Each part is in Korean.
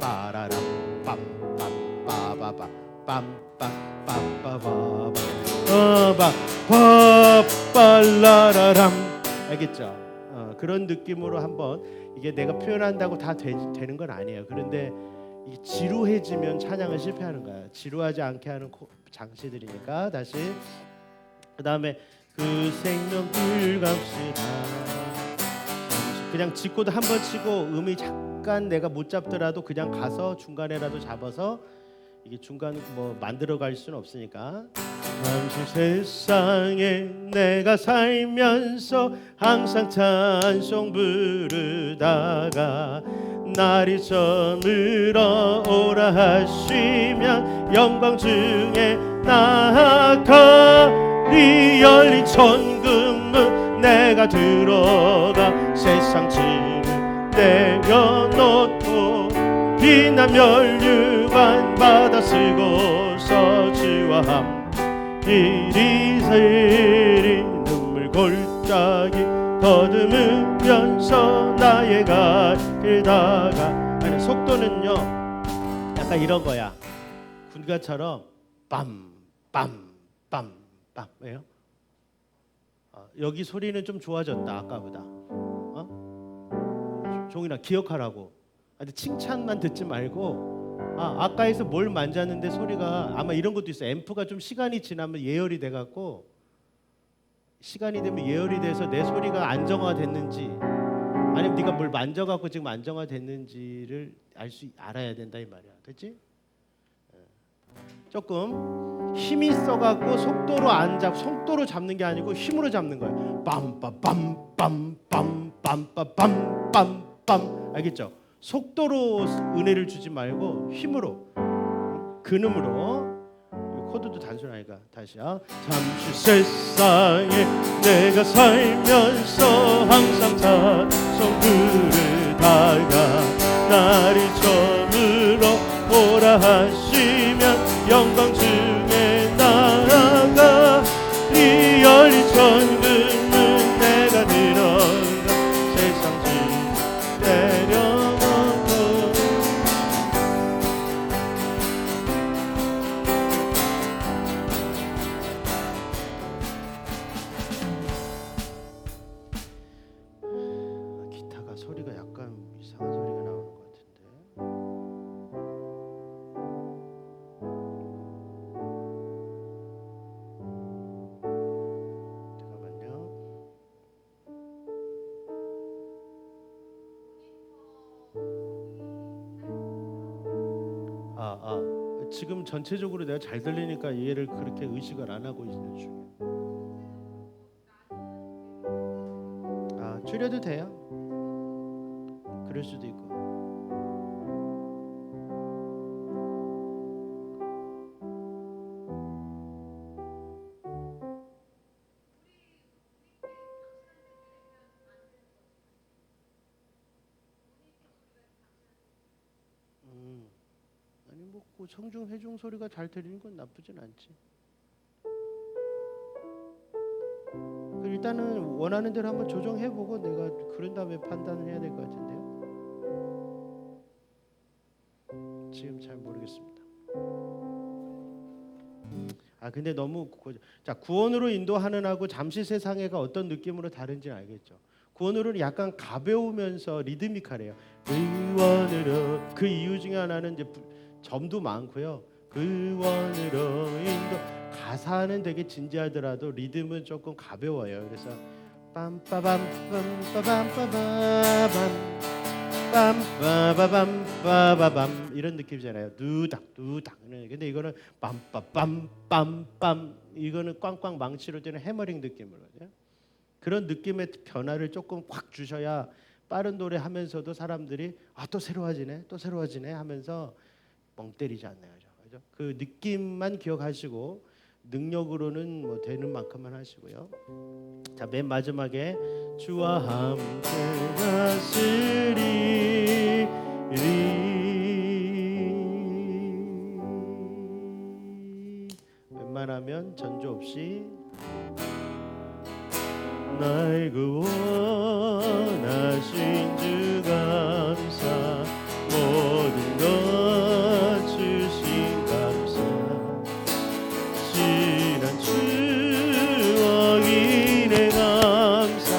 빠라람 빰빰 빠바바 빰빰 빠바바 빠빠라라람 알겠죠? 그런 느낌으로 한번 이게 내가 표현한다고 다 되는 건 아니에요. 그런데 이게 지루해지면 찬양을 실패하는 거야. 지루하지 않게 하는 장치들이니까 다시 그 다음에 그 생명길 갑시다. 그냥 짚고도 한 번 치고 음이 잠깐 내가 못 잡더라도 그냥 가서 중간에라도 잡아서 이게 중간 뭐 만들어 갈 수는 없으니까 잠시 세상에 내가 살면서 항상 찬송 부르다가 날이 저물어 오라 하시면 영광 중에 나아가리 열린 천국문 내가 들어가 세상 짐을 내려놓고 비난 멸류관 받아 쓰고서 주와 함께 이리저리 눈물 골짜기 더듬으면서 나의 갈 다가 아니 속도는요 약간 이런 거야. 군가처럼 빰빰빰빰 왜요? 여기 소리는 좀 좋아졌다 아까보다. 종이나 기억하라고. 근데 칭찬만 듣지 말고 아까에서 뭘 만졌는데 소리가 아마 이런 것도 있어. 앰프가 좀 시간이 지나면 예열이 돼갖고 시간이 되면 예열이 돼서 내 소리가 안정화됐는지 아니면 네가 뭘 만져갖고 지금 안정화됐는지를 알아야 된다 이 말이야. 됐지? 조금 힘이 있어갖고 속도로 잡는 게 아니고 힘으로 잡는 거예요. 빰빰빰빰빰빰빰빰빰 알겠죠? 속도로 은혜를 주지 말고 힘으로 근음으로 코드도 단순하니까 다시요. 잠시 세상에 내가 살면서 항상 찬송 부르다가 날이 저물어 오라 하시면 영광 중에 나아가 이 열린 천국문 내가 들어가 세상 짐 내려놓고 기타가 소리가 약간 이상한 소리가 나오는 것 같은데 지금 전체적으로 내가 잘 들리니까 얘를 그렇게 의식을 안 하고 있는 중이에요. 줄여도 돼요. 그럴 수도 있고. 아니 뭐 청중 회중 소리가 잘 들리는 건 나쁘진 않지. 일단은 원하는 대로 한번 조정해보고 내가 그런 다음에 판단을 해야 될 것 같은데요. 지금 잘 모르겠습니다. 근데 너무 자, 구원으로 인도하는 하고 잠시 세상에가 어떤 느낌으로 다른지 알겠죠. 구원으로는 약간 가벼우면서 리드미컬해요. 구원으로, 그 이유 중에 하나는 이제 점도 많고요. 구원으로 인도, 가사는 되게 진지하더라도 리듬은 조금 가벼워요. 그래서 빰빠밤 빰빠밤 빰빠바밤 이런 느낌이잖아요. 두닥 두닥. 근데 이거는 빰빠빰빰빰, 이거는 꽝꽝 망치로 되는 해머링 느낌으로. 그런 느낌의 변화를 조금 확 주셔야 빠른 노래 하면서도 사람들이 또 새로워지네, 또 새로워지네 하면서 멍 때리지 않나요? 그죠? 그 느낌만 기억하시고 능력으로는 뭐 되는 만큼만 하시고요. 자, 맨 마지막에 주와 함께 가시리. 웬만하면 전조 없이 날 구원하신 주 감사, 모든 것 주신 감사, 지난 추억이네 감사,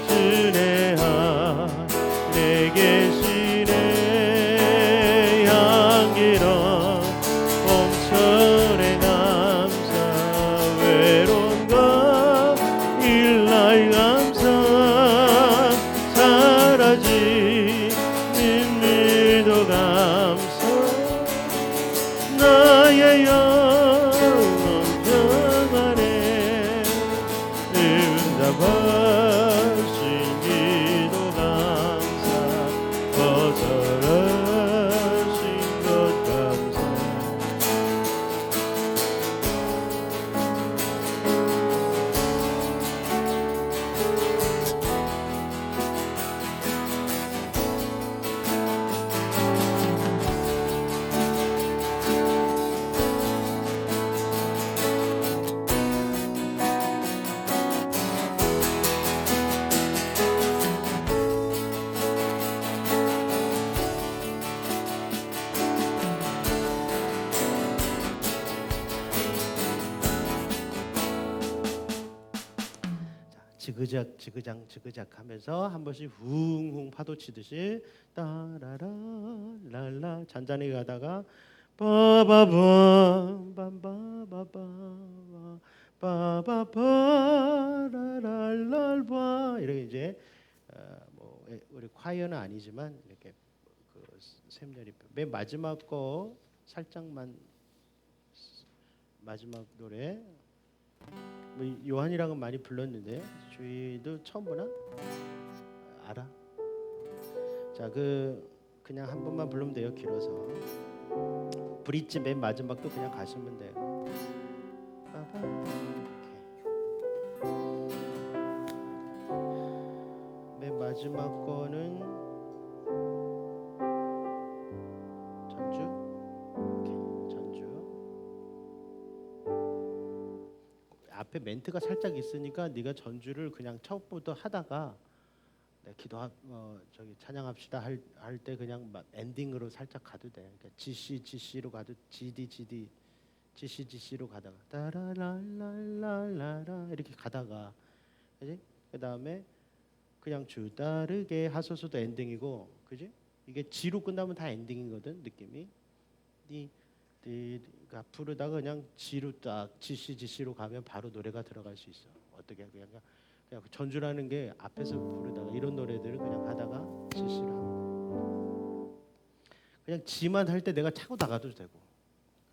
주내 안에 계시네 향기로운 봄철의 감사, 외로운 것 일날 감사, 사라지는 일도 감사, 나의 영혼 평안에 응답하신 기도 감사, 거절하신 것 감사. 지그작 지그장 지그작 하면서 한 번씩 웅웅 파도 치듯이 따라라 랄라 잔잔하게 가다가 빠바밤 빰바바바 빠바바라랄랄바, 이렇게 이제 뭐 우리 콰이어는 아니지만 이렇게 그 샘열이 맨 마지막 거 살짝만, 마지막 노래 뭐 요한이랑은 많이 불렀는데 주희도 처음 보나? 알아? 자, 그냥 한 번만 부르면 돼요. 길어서 브릿지 맨 마지막도 그냥 가시면 돼요. 맨 마지막 거는 전주. 오케이, 전주. 앞에 멘트가 살짝 있으니까 네가 전주를 그냥 처음부터 하다가 저기 찬양합시다 할 때 그냥 막 엔딩으로 살짝 가도 돼. 그러니까 GC로 가도 GD GC로 가다가 따라랄랄랄라 이렇게 가다가, 그지? 그 다음에 그냥 주 다르게 하소서도 엔딩이고, 그지? 이게 G로 끝나면 다 엔딩이거든 느낌이. 가 부르다가 그냥 G로 딱 GC로 가면 바로 노래가 들어갈 수 있어. 어떻게 그냥 전주라는 게 앞에서 부르다가 이런 노래들을 그냥 하다가 GC로 하는, 그냥 G만 할 때 내가 차고 나가도 되고,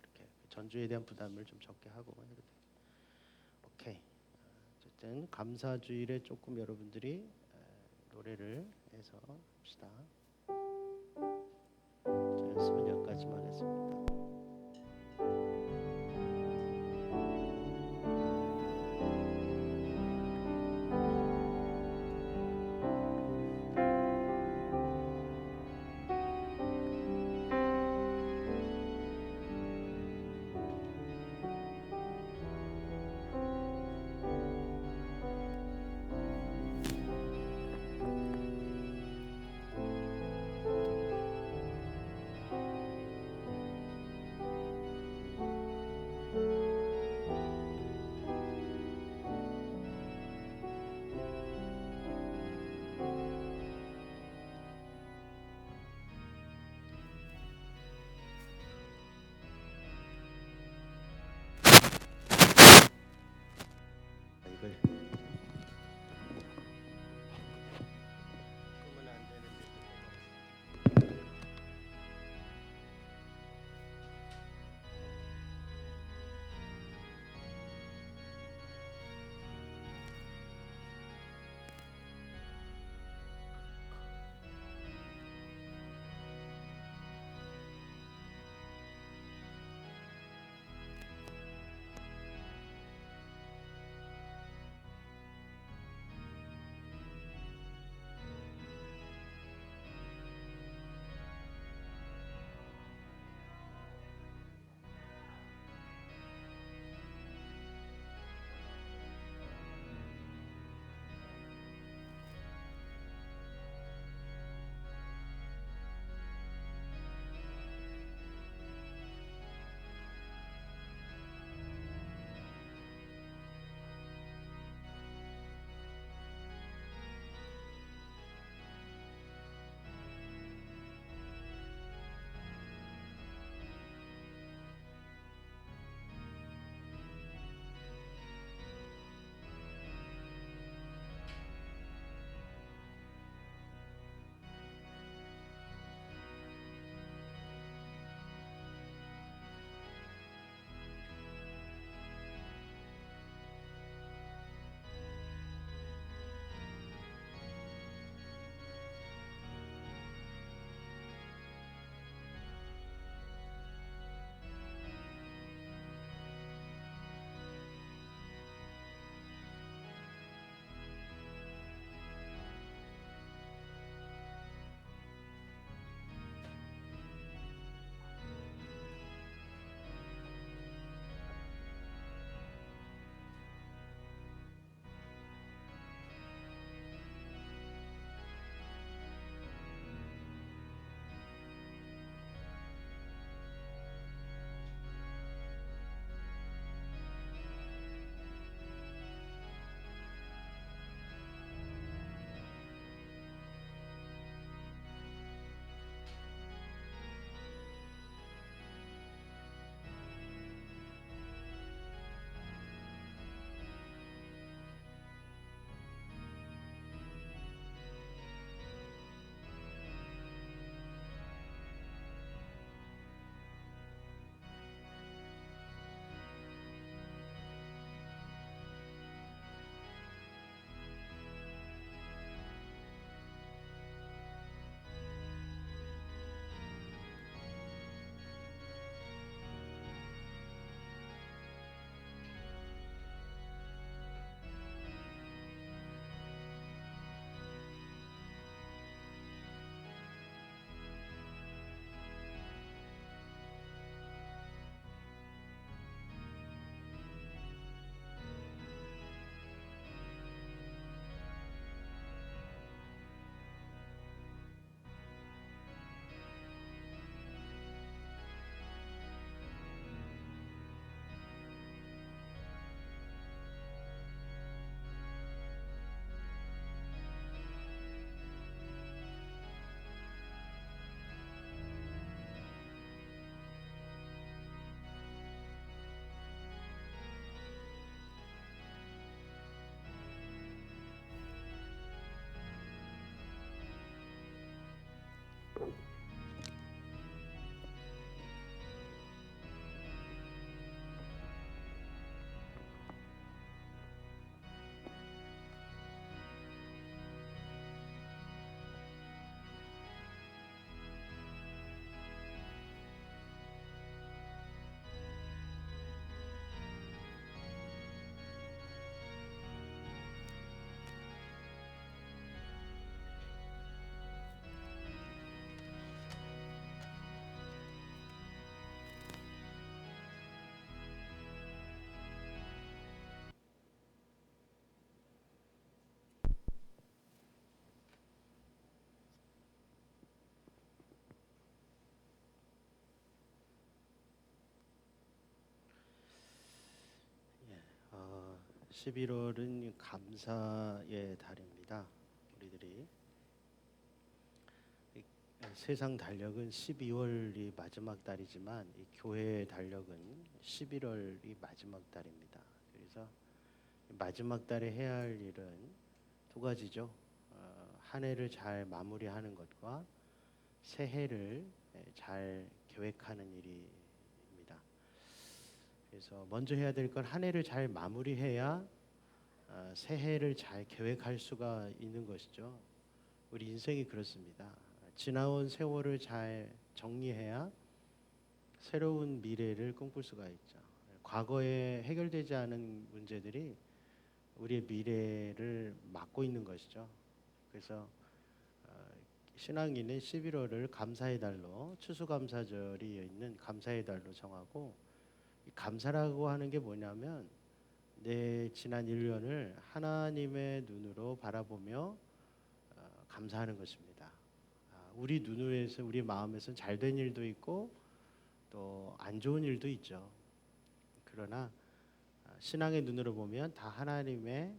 그렇게 전주에 대한 부담을 좀 적게 하고 해도 돼. 오케이. 어쨌든 감사주일에 조금 여러분들이 노래를 해서 합시다. 연습은 여기까지만 하겠습니다. 불. 끄면 안 되는데. 어, 11월은 감사의 달입니다. 우리들이 세상 달력은 12월이 마지막 달이지만 이 교회의 달력은 11월이 마지막 달입니다. 그래서 마지막 달에 해야 할 일은 두 가지죠. 한 해를 잘 마무리하는 것과 새해를 잘 계획하는 일입니다. 그래서 먼저 해야 될 건 한 해를 잘 마무리해야 새해를 잘 계획할 수가 있는 것이죠. 우리 인생이 그렇습니다. 지나온 세월을 잘 정리해야 새로운 미래를 꿈꿀 수가 있죠. 과거에 해결되지 않은 문제들이 우리의 미래를 막고 있는 것이죠. 그래서 신앙인은 11월을 감사의 달로, 추수감사절이 있는 감사의 달로 정하고, 감사라고 하는 게 뭐냐면 내 지난 1년을 하나님의 눈으로 바라보며 감사하는 것입니다. 우리 눈에서, 우리 마음에서는 잘된 일도 있고 또 안 좋은 일도 있죠. 그러나 신앙의 눈으로 보면 다 하나님의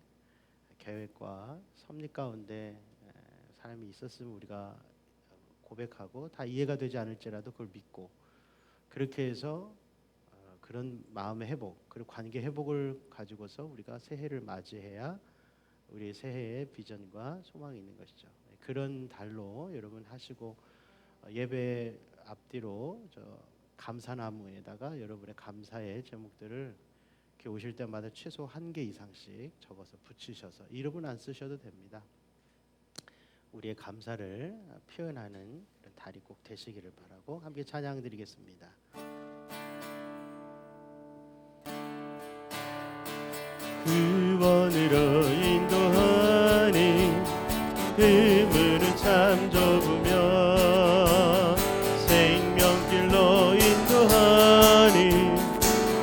계획과 섭리 가운데 사람이 있었으면 우리가 고백하고, 다 이해가 되지 않을지라도 그걸 믿고, 그렇게 해서 그런 마음의 회복, 그리고 관계 회복을 가지고서 우리가 새해를 맞이해야 우리 새해의 비전과 소망이 있는 것이죠. 그런 달로 여러분 하시고, 예배 앞뒤로 저 감사나무에다가 여러분의 감사의 제목들을 이렇게 오실 때마다 최소 1개 이상씩 적어서 붙이셔서, 이름은 안 쓰셔도 됩니다. 우리의 감사를 표현하는 그런 달이 꼭 되시기를 바라고 함께 찬양 드리겠습니다. 구원으로 인도하니 그 문은 참 좁으며, 생명길로 인도하니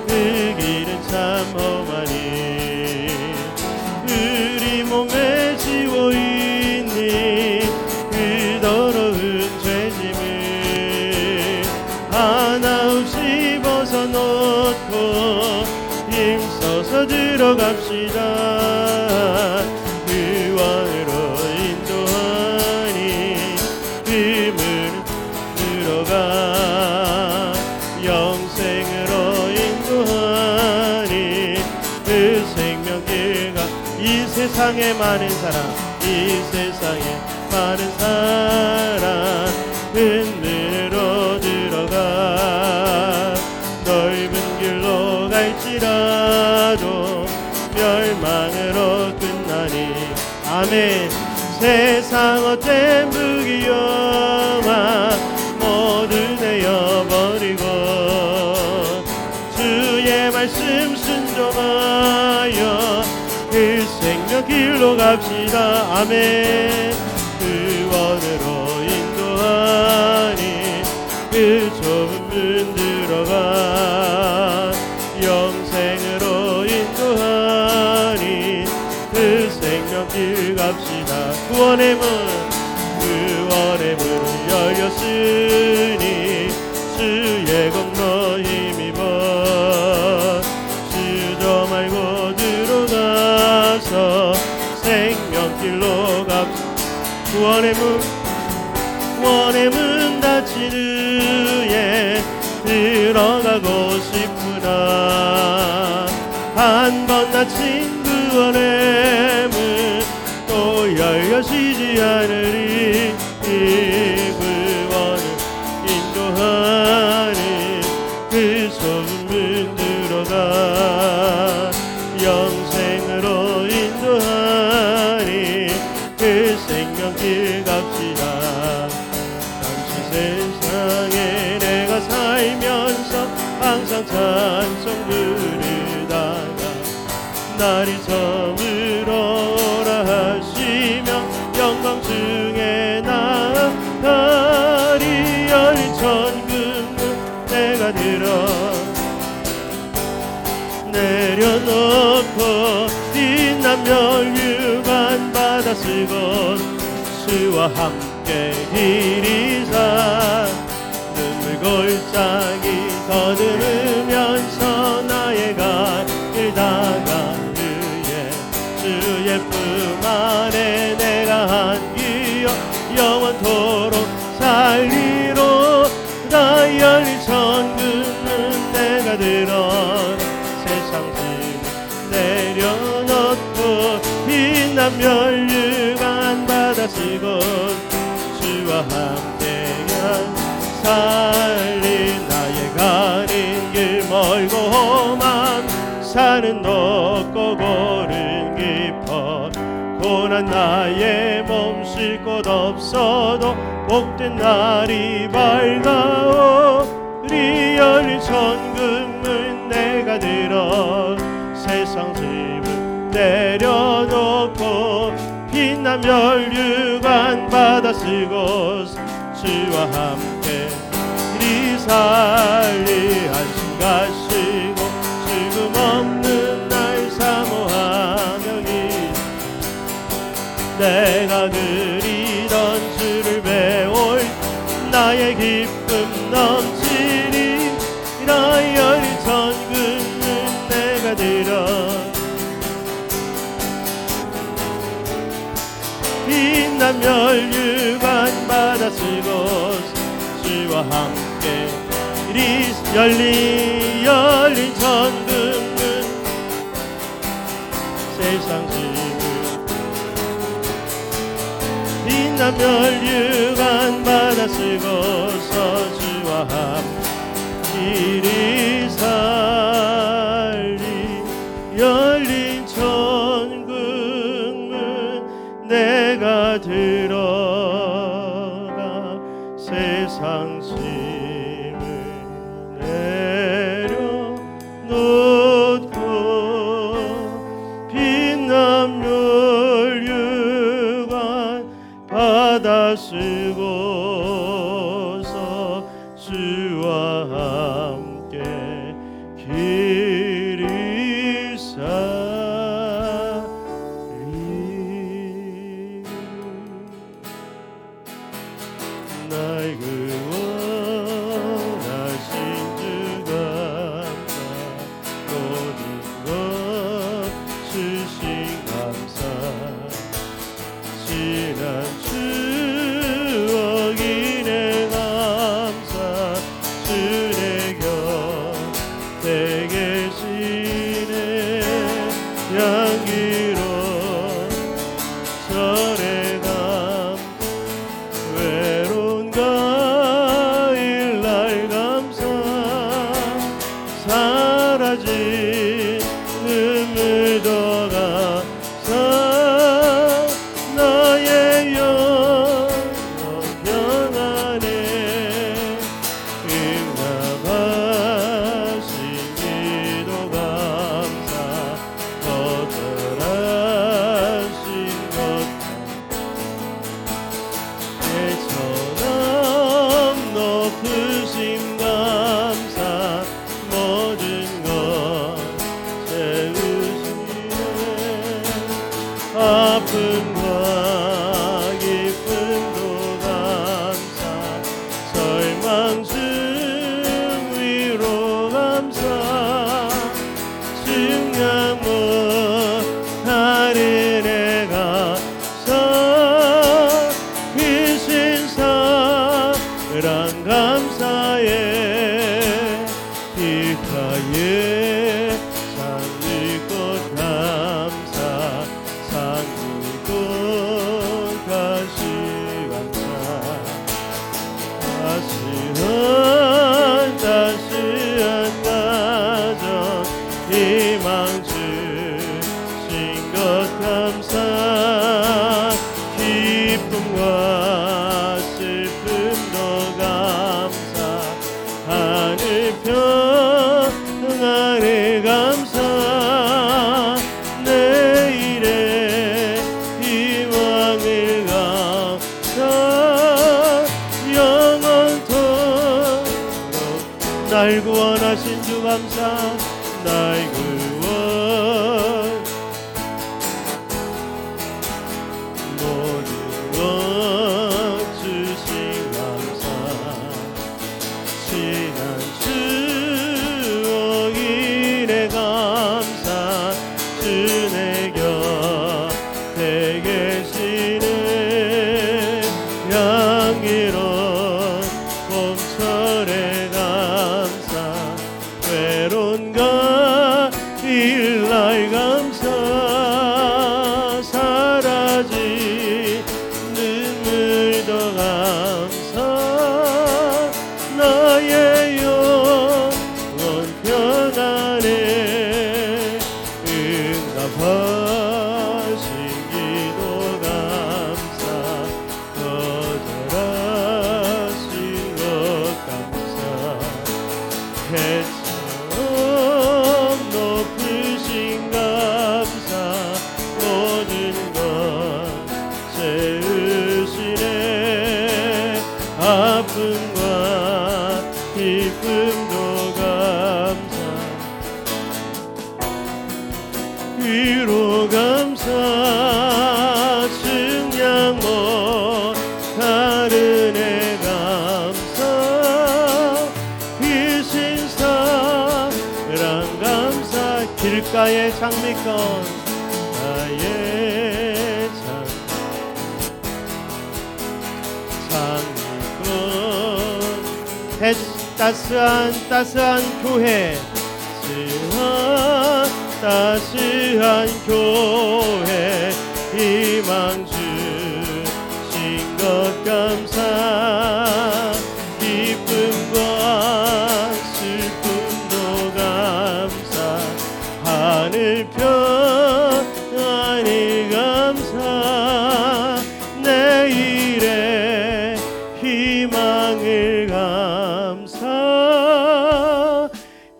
그 길은 참 험하니, 우리 몸에 지워있니 그 더러운 죄짐을 하나없이 벗어놓고 힘써서 들어갑시다. 구원으로 인도하니 그 문 들어가, 영생으로 인도하니 그 생명길과, 이 세상에 많은 사람, 이 세상에 많은 사람 큰 문으로 들어가, 넓은 길로 갈지라도 멸망으로 끝나니. 아멘. 세상 어떤 부귀영화 모두 내어버리고 주의 말씀 순종하여 그 생명길로 갑시다. 아멘. 구원으로 인도하니 그 좁은 문 들어가, 영생으로 인도하니 그 생명길 갑시다. 구원의 문 열렸으니 주의 공로 힘입어 주저 말고 들어가서 생명길로 갑시다. 구원의 문 닫힌 후에 들어가고 싶구나. 한 번 닫힌 구원의 문 또 열려지지 않으리. 이 구원을 인도하니 그 좁은 문 들어가, 영생으로 인도하니 그 생명길 갑시다. 잠시 세상에 내가 살면서 항상 찬송 부르다가 날이 저물어라 하시며 영광 중에 나아가리. 열린 천국문 내가 들어 내려놓고 빛난 멸류관 받아 쓰고 주와 함께 길이사 눈물 골짜기 거두면서 나의 갈 다가 주의 품 안에 내가 안기어 영원토록 살리로다. 열린 천국문 내가 들어 세상 짐 내려놓 빛난 멸류관 바다 쓰고 주와 함께한 살린 나의 가는 길 멀고 험한 산은 높고 고른 깊어 고난 나의 몸 쉴 곳 없어도 복된 날이 밝아오리 열린 천국문 내가 들어 세상 짐을 내려놓고 빛난 멸류관 바다 쓰고 주와 함께 이 살리 안심 가시고 지금 없는 날 사모하며 내가 그리던 주를 배울 나의 기쁨 넘치리 나의 열린 천국문 내가 들어 빛난 멸류관 바다 쓰고 주와 함께 열린 천국문 세상 짐을 빛난 멸류관 바다 쓰고서 주와 함께 이리 살리 열린 천국문 내가 들어가 세상 짐을 내려놓고 빛난 멸류관 바다 쓰고서 주와 함께 길이 살리 나의 구원하신 주 감사 모든 것 주신 감사 지난 추억이네 감사 주의 곁에 계시네 향기로운 절에 감 외로운 가일 날 감사 사라진 눈물도 감사 나의 영혼 평안에 응답하신 기도 감사 거절하신 것 해처럼 높으신 감사 모든 것 채우시네 아픔과 기쁨도 감사 절망 중 위로 감사 증량 못하는 애 감사 크신 사랑 감사해 빛가에 산들꽃 감사 산들꽃 가시 감사 따스한 가정 희망 주신 것 감사 기쁨과 슬픔도 감사 하늘 평안에 감사 내일의 희망을 감사 영원토록 날 구원하신 주 감사 날 구원 모든 것 주신 감사 지난 추억이네 감사 주내 곁에 계시네 향기로운 봄철에 감사 외로운 가 아픔과 기쁨도 감사 위로 감사 증량 못하는 애 감사 귀신 사랑 감사 길가의 장미꽃 나의 장미꽃 따스한 교회 따스한 교회 희망 주신 것 감사 기쁨과 슬픔도 감사 하늘 평안이 감사 내일의 희망을 감사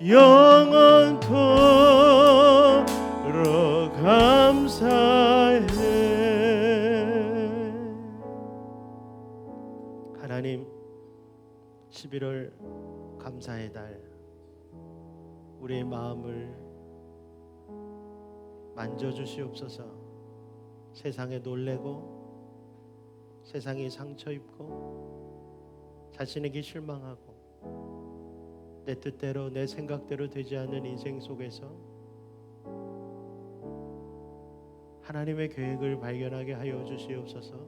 영원토록 감사해. 하나님 11월 감사의 달 우리의 마음을 만져주시옵소서. 세상에 놀래고 세상에 상처 입고 자신에게 실망하고 내 뜻대로 내 생각대로 되지 않는 인생 속에서 하나님의 계획을 발견하게 하여 주시옵소서.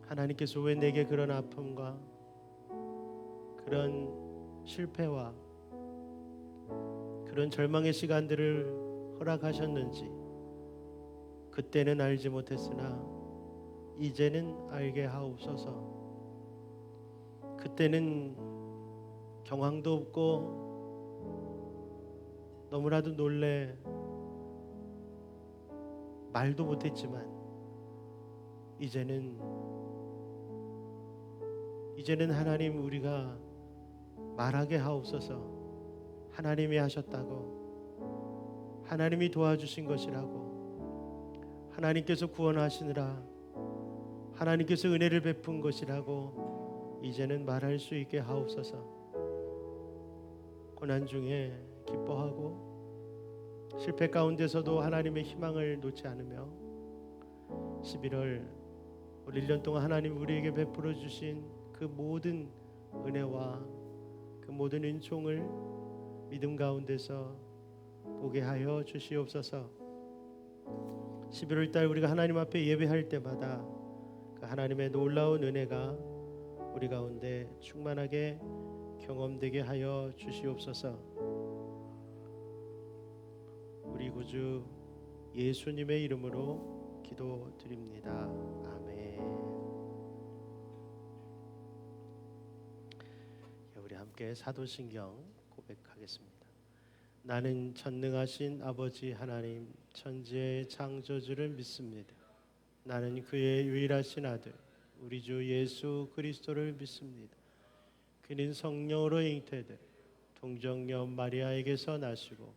하나님께서 왜 내게 그런 아픔과 그런 실패와 그런 절망의 시간들을 허락하셨는지 그때는 알지 못했으나 이제는 알게 하옵소서. 그때는 경황도 없고 너무나도 놀래 말도 못했지만 이제는 하나님 우리가 말하게 하옵소서. 하나님이 하셨다고 하나님이 도와주신 것이라고 하나님께서 구원하시느라 하나님께서 은혜를 베푼 것이라고 이제는 말할 수 있게 하옵소서. 고난 중에 기뻐하고 실패 가운데서도 하나님의 희망을 놓지 않으며 11월 우리 1년 동안 하나님 우리에게 베풀어 주신 그 모든 은혜와 그 모든 은총을 믿음 가운데서 보게 하여 주시옵소서. 11월 달 우리가 하나님 앞에 예배할 때마다 그 하나님의 놀라운 은혜가 우리 가운데 충만하게 경험되게 하여 주시옵소서. 우리 구주 예수님의 이름으로 기도드립니다. 아멘. 우리 함께 사도신경 고백하겠습니다. 나는 전능하신 아버지 하나님 천지의 창조주를 믿습니다. 나는 그의 유일하신 아들 우리 주 예수 그리스도를 믿습니다. 그는 성령으로 잉태돼 동정녀 마리아에게서 나시고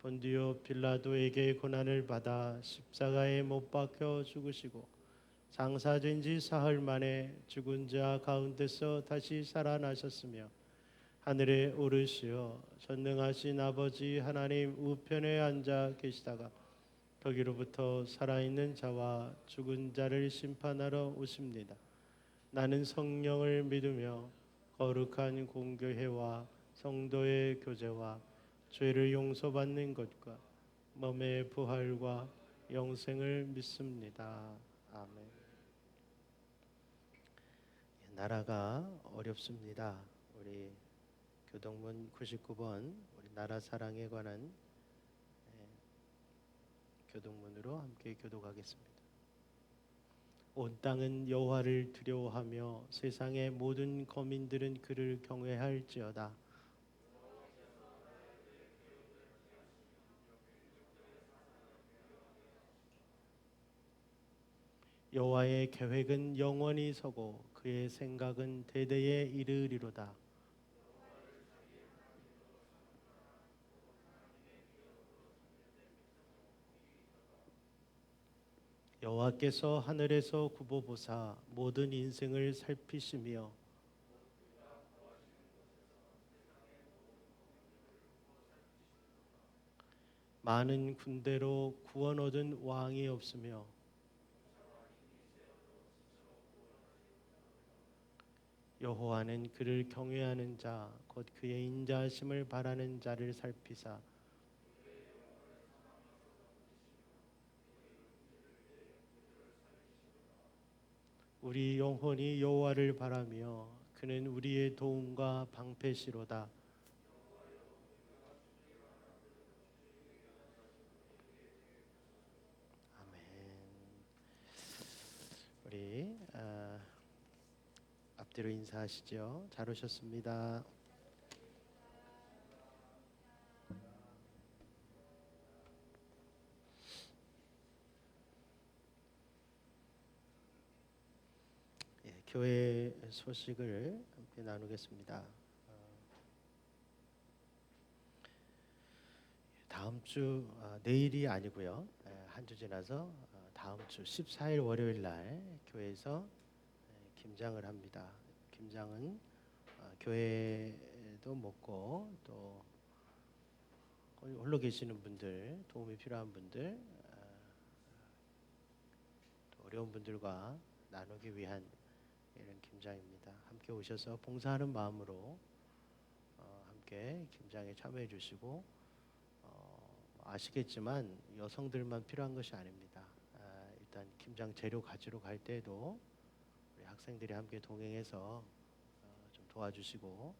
본디오 빌라도에게 고난을 받아 십자가에 못 박혀 죽으시고 장사된 지 사흘 만에 죽은 자 가운데서 다시 살아나셨으며 하늘에 오르시어 전능하신 아버지 하나님 우편에 앉아 계시다가 거기로부터 살아있는 자와 죽은 자를 심판하러 오십니다. 나는 성령을 믿으며 거룩한 공교회와 성도의 교제와 죄를 용서받는 것과 몸의 부활과 영생을 믿습니다. 아멘. 나라가 어렵습니다. 우리 교동문 99번 우리 나라 사랑에 관한 교동문으로 함께 교독하겠습니다. 온 땅은 여호와를 두려워하며 세상의 모든 거민들은 그를 경외할지어다. 여호와의 계획은 영원히 서고 그의 생각은 대대에 이르리로다. 여호와께서 하늘에서 굽어보사 모든 인생을 살피시며 많은 군대로 구원 얻은 왕이 없으며 여호와는 그를 경외하는 자 곧 그의 인자하심을 바라는 자를 살피사 우리 영혼이 여호와를 바라며 그는 우리의 도움과 방패시로다. 아멘. 우리 앞뒤로 인사하시죠. 잘 오셨습니다. 예, 교회 소식을 함께 나누겠습니다. 다음 주 내일이 아니고요. 한 주 지나서 다음 주 14일 월요일 날 교회에서 김장을 합니다. 김장은 교회도 먹고 또 홀로 계시는 분들, 도움이 필요한 분들, 또 어려운 분들과 나누기 위한 이런 김장입니다. 함께 오셔서 봉사하는 마음으로 함께 김장에 참여해 주시고 아시겠지만 여성들만 필요한 것이 아닙니다. 일단 김장 재료 가지러 갈 때에도 우리 학생들이 함께 동행해서 좀 도와주시고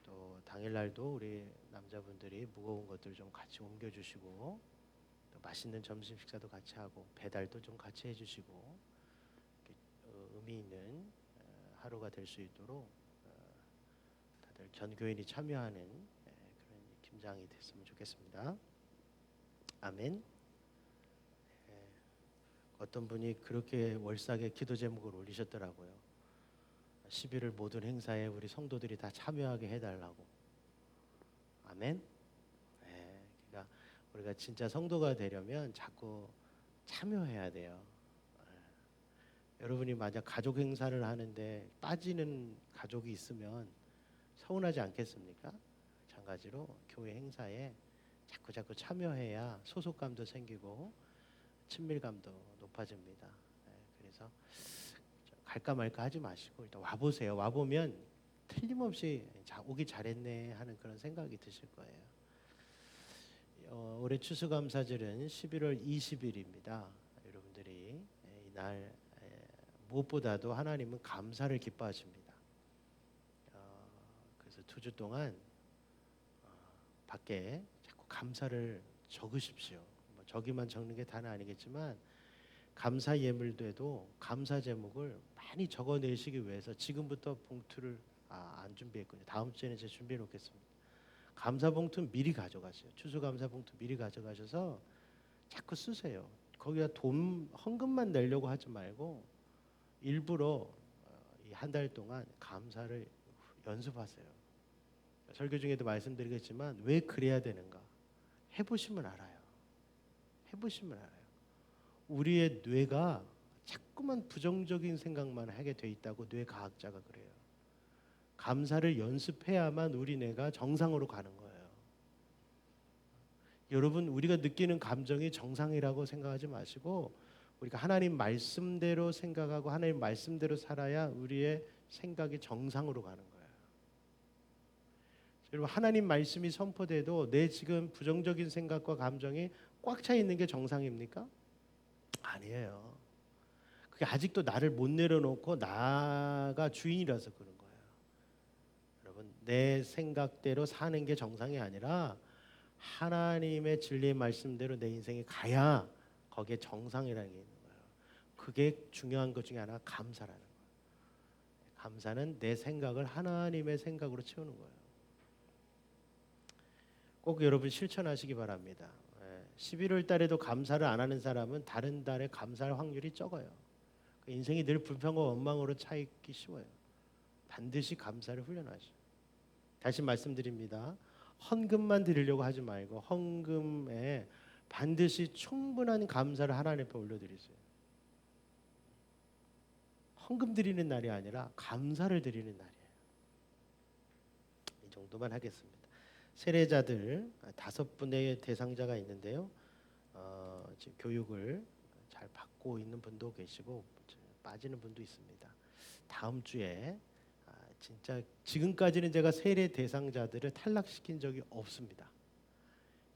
또 당일날도 우리 남자분들이 무거운 것들 좀 같이 옮겨주시고 또 맛있는 점심 식사도 같이 하고 배달도 좀 같이 해주시고 의미 있는 하루가 될 수 있도록 다들 전 교인이 참여하는 그런 김장이 됐으면 좋겠습니다. 아멘. 어떤 분이 그렇게 월삭에 기도 제목을 올리셨더라고요. 11월 모든 행사에 우리 성도들이 다 참여하게 해달라고. 아멘. 그러니까 우리가 진짜 성도가 되려면 자꾸 참여해야 돼요. 여러분이 만약 가족 행사를 하는데 빠지는 가족이 있으면 서운하지 않겠습니까? 마찬가지로 교회 행사에 자꾸 참여해야 소속감도 생기고 친밀감도 높아집니다. 그래서 갈까 말까 하지 마시고 일단 와보세요. 와보면 틀림없이 오기 잘했네 하는 그런 생각이 드실 거예요. 올해 추수감사절은 11월 20일입니다. 여러분들이 이날 무엇보다도 하나님은 감사를 기뻐하십니다. 그래서 2주 동안 밖에 자꾸 감사를 적으십시오. 저기만 적는 게 다는 아니겠지만 감사 예물돼도 감사 제목을 많이 적어내시기 위해서 지금부터 봉투를 안 준비했거든요. 다음 주에는 제가 준비해 놓겠습니다. 감사 봉투 미리 가져가세요. 추수감사 봉투 미리 가져가셔서 자꾸 쓰세요. 거기다 돈 헌금만 내려고 하지 말고 일부러 이 한 달 동안 감사를 연습하세요. 설교 중에도 말씀드리겠지만 왜 그래야 되는가? 해보시면 알아요. 해보시면 알아요. 우리의 뇌가 자꾸만 부정적인 생각만 하게 돼 있다고 뇌과학자가 그래요. 감사를 연습해야만 우리 뇌가 정상으로 가는 거예요. 여러분, 우리가 느끼는 감정이 정상이라고 생각하지 마시고 우리가 하나님 말씀대로 생각하고 하나님 말씀대로 살아야 우리의 생각이 정상으로 가는 거예요. 여러분, 하나님 말씀이 선포돼도 내 지금 부정적인 생각과 감정이 꽉 차 있는 게 정상입니까? 아니에요. 그게 아직도 나를 못 내려놓고 나가 주인이라서 그런 거예요. 여러분, 내 생각대로 사는 게 정상이 아니라 하나님의 진리의 말씀대로 내 인생이 가야 거기에 정상이라는 게 있는 거예요. 그게 중요한 것 중에 하나가 감사라는 거예요. 감사는 내 생각을 하나님의 생각으로 채우는 거예요. 꼭 여러분 실천하시기 바랍니다. 11월 달에도 감사를 안 하는 사람은 다른 달에 감사할 확률이 적어요. 인생이 늘 불평과 원망으로 차 있기 쉬워요. 반드시 감사를 훈련하시오. 다시 말씀드립니다. 헌금만 드리려고 하지 말고 헌금에 반드시 충분한 감사를 하나님 앞에 올려드리세요. 헌금 드리는 날이 아니라 감사를 드리는 날이에요. 이 정도만 하겠습니다. 세례자들 5분의 대상자가 있는데요. 지금 교육을 잘 받고 있는 분도 계시고 빠지는 분도 있습니다. 다음 주에 진짜 지금까지는 제가 세례 대상자들을 탈락시킨 적이 없습니다.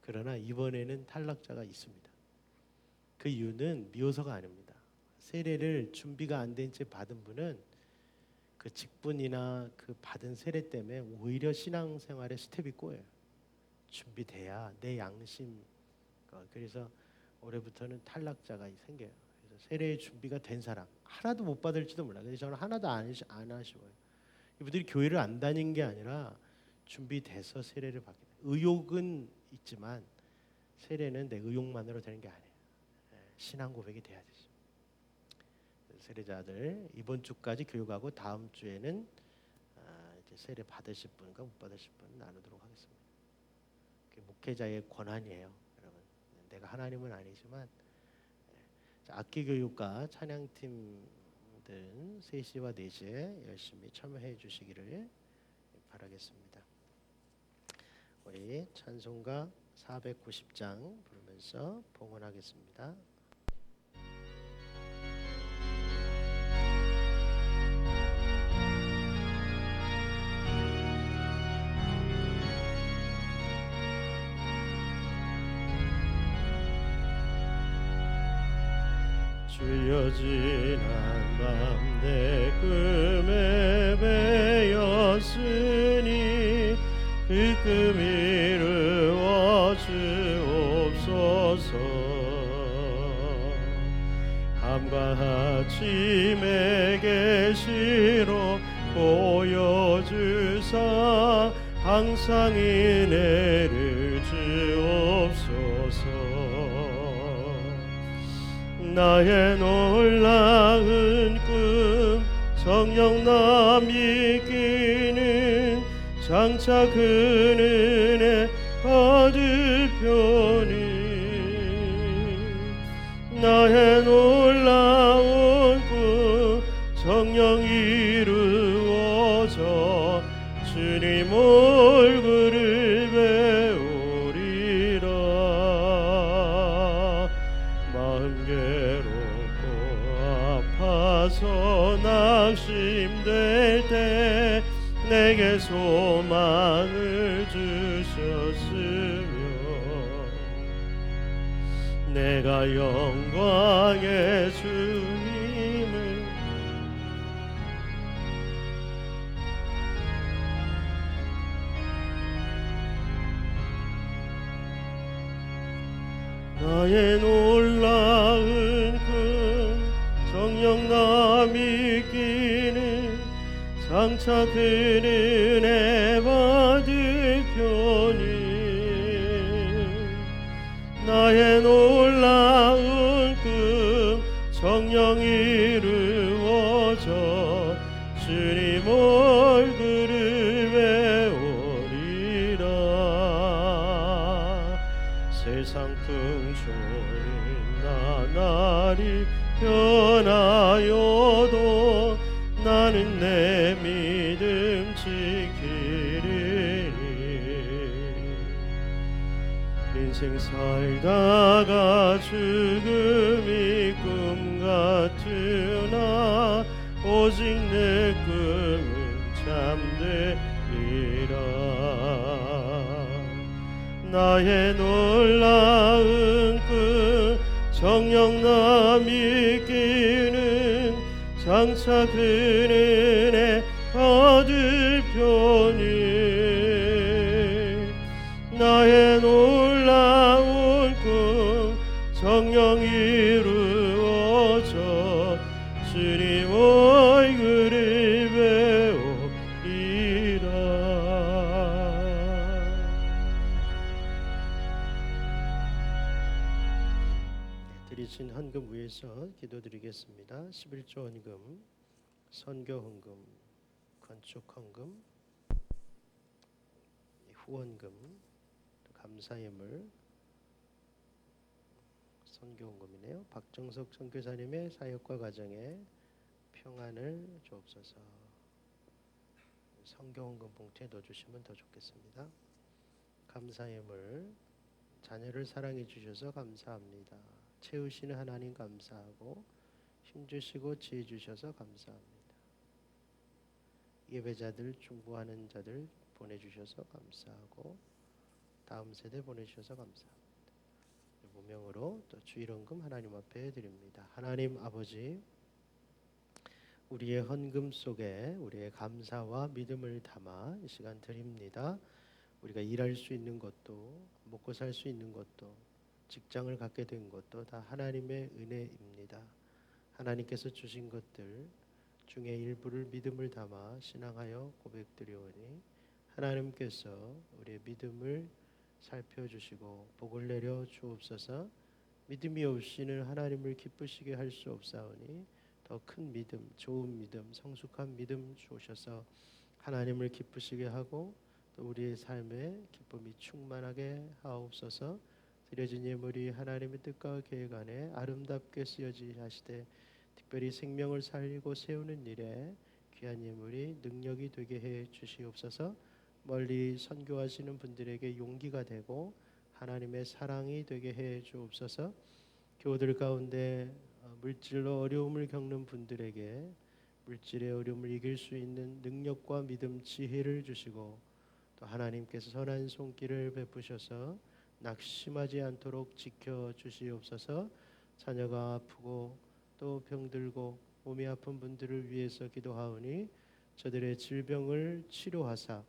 그러나 이번에는 탈락자가 있습니다. 그 이유는 미워서가 아닙니다. 세례를 준비가 안 된 채 받은 분은 그 직분이나 그 받은 세례 때문에 오히려 신앙생활에 스텝이 꼬여요. 준비돼야 내 양심. 그래서 올해부터는 탈락자가 생겨요. 그래서 세례의 준비가 된 사람 하나도 못 받을지도 몰라요. 그래서 저는 하나도 안 아쉬워요. 이분들이 교회를 안 다닌 게 아니라 준비돼서 세례를 받게 돼요. 의욕은 있지만 세례는 내 의욕만으로 되는 게 아니에요. 신앙 고백이 돼야 되죠. 세례자들 이번 주까지 교육하고 다음 주에는 이제 세례 받으실 분과 못 받으실 분 나누도록 하겠습니다. 그게 목회자의 권한이에요, 여러분. 내가 하나님은 아니지만 악기 교육과 찬양팀들 3시와 4시에 열심히 참여해 주시기를 바라겠습니다. 우리 찬송가 490장 부르면서 봉헌하겠습니다. 주여 지난 밤 내 꿈에 배었으니 그 꿈 이루어 주옵소서. 밤과 아침에 계시로 보여주사 항상 은혜를 주옵소서. 나의 놀라운 꿈 성령 남이기는 장차 그 은혜 받을 편이. 나의 놀라운 꿈 성령 이루어져 주님 얼굴을 배우리라. 마음 괴롭고 아파서 낙심될 때 내게 소망을 주셨으며 내가 영광의 주님을 나의 놀라운 꿈 성령 남이기는 장차 그 은혜 받을 편이. 나의 놀라운 꿈 성령 이루어져 주님 얼굴을 배우리라. 세상 풍조인 나날이 변하여도 나는 내 믿음 지키리니. 인생 살다가 죽음이 꿈 같으나 오직 내 꿈은 잠되리라. 나의 놀라운 꿈 성령 남이기는 장차 그 은혜 받을 편이. 나의 놀라운 꿈 성령 이루어져 주님 얼굴을 배우리라. 드리신 헌금 위해서 기도드리겠습니다. 11조 헌금, 선교 헌금, 건축 헌금, 후원금, 감사예물, 선교 헌금이네요. 박정석 선교사님의 사역과 가정에 평안을 주옵소서. 선교 헌금 봉투에 넣어주시면 더 좋겠습니다. 감사함을 자녀를 사랑해 주셔서 감사합니다. 채우시는 하나님 감사하고 힘주시고 지혜 주셔서 감사합니다. 예배자들 중보하는 자들 보내주셔서 감사하고 다음 세대 보내주셔서 감사합니다. 무명으로 또 주일헌금 하나님 앞에 드립니다. 하나님 아버지, 우리의 헌금 속에 우리의 감사와 믿음을 담아 이 시간 드립니다. 우리가 일할 수 있는 것도 먹고 살 수 있는 것도 직장을 갖게 된 것도 다 하나님의 은혜입니다. 하나님께서 주신 것들 중에 일부를 믿음을 담아 신앙하여 고백드리오니 하나님께서 우리의 믿음을 살펴주시고 복을 내려 주옵소서. 믿음이 없이는 하나님을 기쁘시게 할 수 없사오니 더 큰 믿음, 좋은 믿음, 성숙한 믿음 주셔서 하나님을 기쁘시게 하고 또 우리의 삶에 기쁨이 충만하게 하옵소서. 드려진 예물이 하나님의 뜻과 계획 안에 아름답게 쓰여지 하시되 특별히 생명을 살리고 세우는 일에 귀한 예물이 능력이 되게 해 주시옵소서. 멀리 선교하시는 분들에게 용기가 되고 하나님의 사랑이 되게 해 주옵소서. 교우들 가운데 물질로 어려움을 겪는 분들에게 물질의 어려움을 이길 수 있는 능력과 믿음, 지혜를 주시고 또 하나님께서 선한 손길을 베푸셔서 낙심하지 않도록 지켜 주시옵소서. 자녀가 아프고 또 병들고 몸이 아픈 분들을 위해서 기도하오니 저들의 질병을 치료하사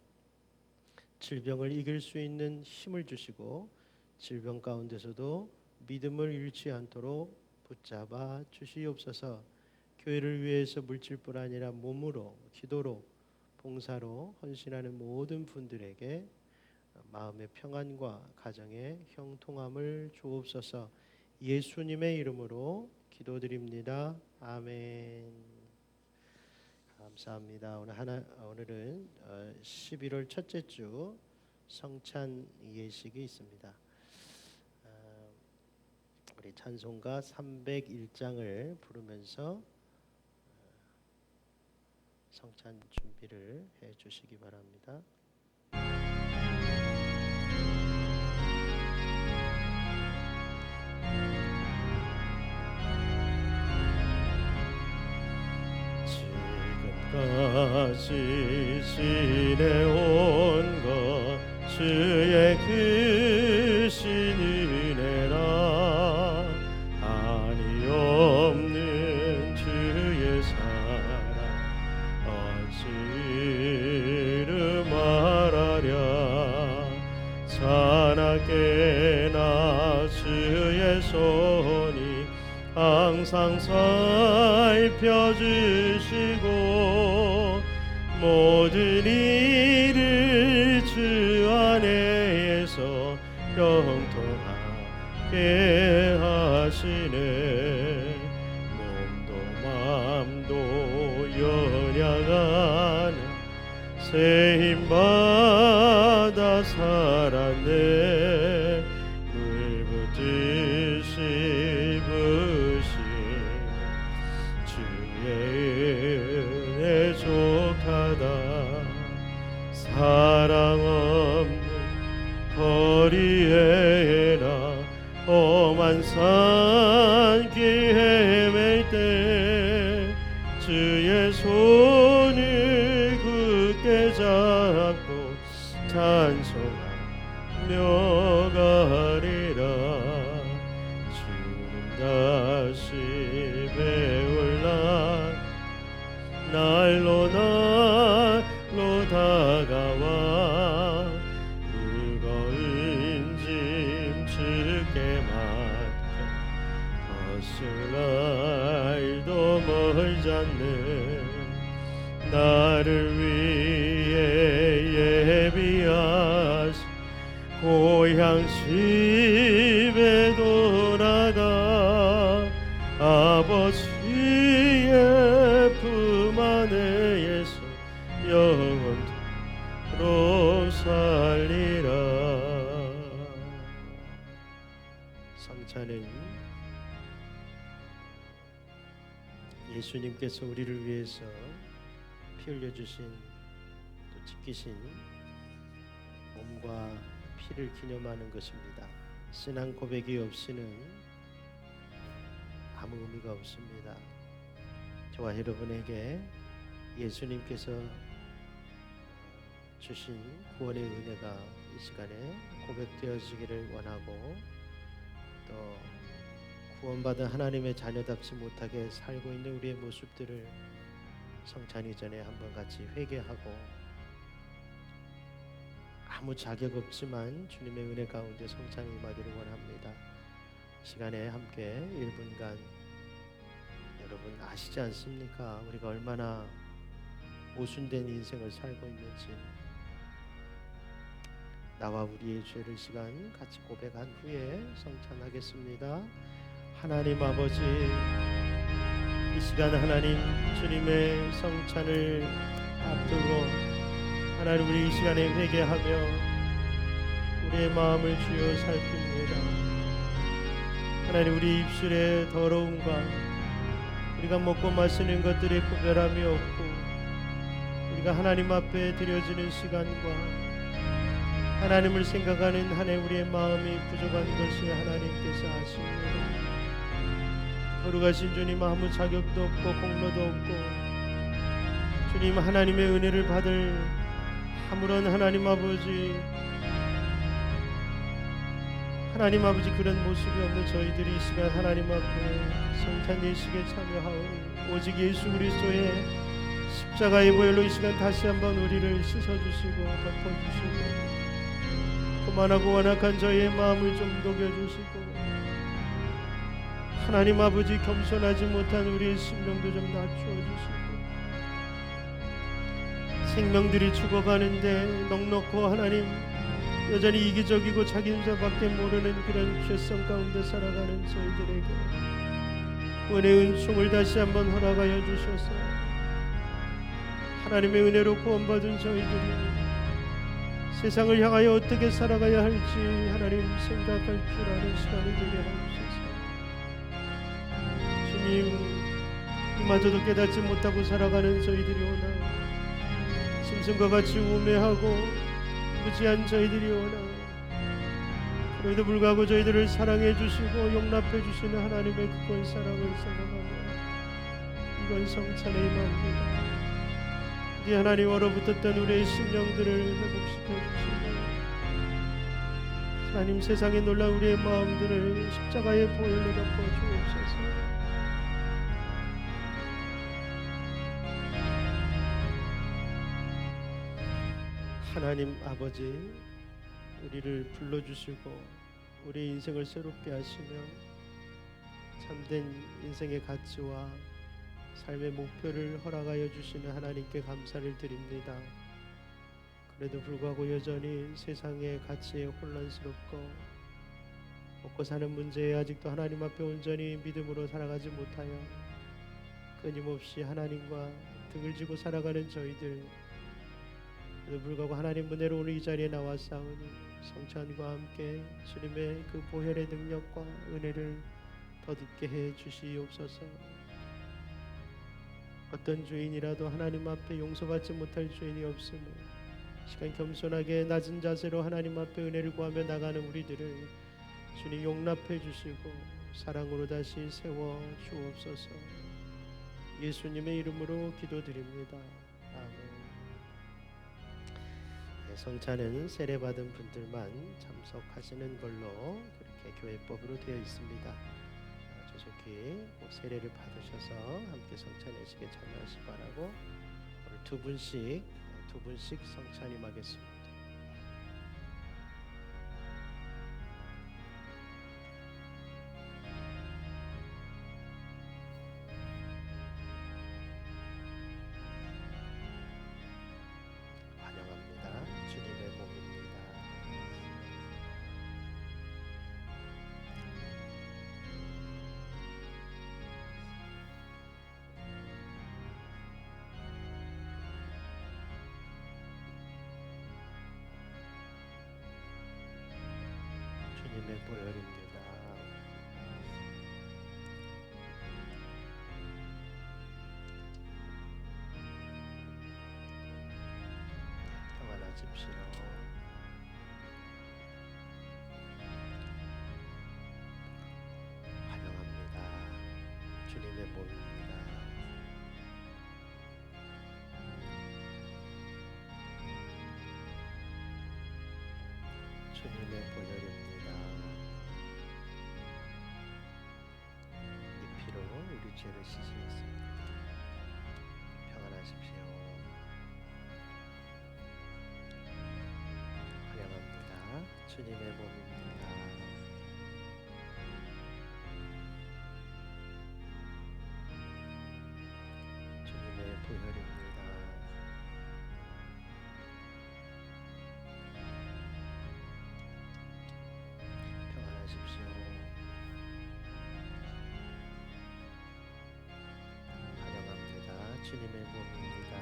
질병을 이길 수 있는 힘을 주시고 질병 가운데서도 믿음을 잃지 않도록 붙잡아 주시옵소서. 교회를 위해서 물질뿐 아니라 몸으로 기도로 봉사로 헌신하는 모든 분들에게 마음의 평안과 가정의 형통함을 주옵소서. 예수님의 이름으로 기도드립니다. 아멘. 감사합니다. 오늘은 11월 첫째 주 성찬 예식이 있습니다. 우리 찬송가 301장을 부르면서 성찬 준비를 해 주시기 바랍니다. 지금까지 지내온 것 주의 크신 은혜라 한이 없는 주의 사랑 어찌 이루 말하랴. 자나깨나 주의 손이 항상 살펴주시고 모든 일을 주 안에서 형통하게 하시네. 몸도 맘도 연약한 새 힘받아 살았네. 물붓듯이 부신 주의 은혜 족하다. 사랑 없는 거리에나 험한 산길 헤맬 때 주의 손을 굳게 잡고 찬송하며 가리라. 주는 다시 배울 날로 다가와 무거운 짐 주께 맡겨 벗을 날도 멀지 않네. 나를 위해 예비하신 고향 집에 돌아가 아버지의 품 안에서 영원토록 살리라. 성찬은 예수님께서 우리를 위해서 피 흘려주신 또 지키신 몸과 피를 기념하는 것입니다. 신앙 고백이 없이는 아무 의미가 없습니다. 저와 여러분에게 예수님께서 주신 구원의 은혜가 이 시간에 고백되어지기를 원하고, 또 구원받은 하나님의 자녀답지 못하게 살고 있는 우리의 모습들을 성찬 이전에 한번 같이 회개하고, 아무 자격 없지만 주님의 은혜 가운데 성찬에 임하기를 원합니다. 시간에 함께 1분간, 여러분 아시지 않습니까? 우리가 얼마나 모순된 인생을 살고 있는지. 나와 우리의 죄를 시간 같이 고백한 후에 성찬하겠습니다. 하나님 아버지, 이 시간 하나님 주님의 성찬을 앞두고 하나님, 우리 이 시간에 회개하며 우리의 마음을 주여 살핍니다. 하나님, 우리 입술의 더러움과 우리가 먹고 마시는 것들의 구별함이 없고, 우리가 하나님 앞에 드려지는 시간과 하나님을 생각하는 한 해 우리의 마음이 부족한 것을 하나님께서 아십니다. 거룩하신 주님, 아무 자격도 없고 공로도 없고 주님 하나님의 은혜를 받을 아무런 하나님 아버지 그런 모습이 없는 저희들이 이 시간 하나님 앞에 성찬 예식에 참여하오니, 오직 예수 그리스도의 십자가의 보혈로 이 시간 다시 한번 우리를 씻어주시고 덮어주시고, 교만하고 완악한 저희의 마음을 좀 녹여주시고, 하나님 아버지 겸손하지 못한 우리의 심령도 좀 낮추어주시고, 생명들이 죽어가는데 넉넉고 하나님 여전히 이기적이고 자기 혼자밖에 모르는 그런 죄성 가운데 살아가는 저희들에게 구원의 은총을 다시 한번 허락하여 주셔서 하나님의 은혜로 구원받은 저희들이 세상을 향하여 어떻게 살아가야 할지 하나님 생각할 줄 아는 시간이 되게 하옵소서. 주님, 이마저도 깨닫지 못하고 살아가는 저희들이 오나, 짐승과 같이 우매하고 무지한 저희들이 오나, 그럼에도 불구하고 저희들을 사랑해 주시고 용납해 주시는 하나님의 그건 사랑을 생각하며 이건 성찬의 임합니다. 이 하나님, 얼어붙었던 우리의 심령들을 회복시켜 주시고, 하나님 세상에 놀라 우리의 마음들을 십자가의 보혈로 덮어 주옵소서. 하나님 아버지, 우리를 불러주시고 우리 인생을 새롭게 하시며 참된 인생의 가치와 삶의 목표를 허락하여 주시는 하나님께 감사를 드립니다. 그래도 불구하고 여전히 세상의 가치에 혼란스럽고 먹고 사는 문제에 아직도 하나님 앞에 온전히 믿음으로 살아가지 못하여 끊임없이 하나님과 등을 지고 살아가는 저희들, 그래도 불구하고 하나님 은혜로 오늘 이 자리에 나왔사오니 성찬과 함께 주님의 그 보혈의 능력과 은혜를 덧입게 해 주시옵소서. 어떤 주인이라도 하나님 앞에 용서받지 못할 주인이 없으며 시간 겸손하게 낮은 자세로 하나님 앞에 은혜를 구하며 나가는 우리들을 주님 용납해 주시고 사랑으로 다시 세워 주옵소서. 예수님의 이름으로 기도드립니다. 아멘. 성찬은 세례받은 분들만 참석하시는 걸로 그렇게 교회법으로 되어 있습니다. 조속히 세례를 받으셔서 함께 성찬 예식에 참여하시기 바라고, 오늘 두 분씩 성찬 임하겠습니다. 환영합니다. 주님의 몸입니다. 주님의 보혈입니다. 평안하십시오. 주님의 보혈입니다. 이 피로 우리 죄를 씻으셨습니다. 평안하십시오. 환영합니다. 주님의 몸입니다. 주님의 보혈입니다. 평안하십시오. 환영합니다. 주님의 몸입니다.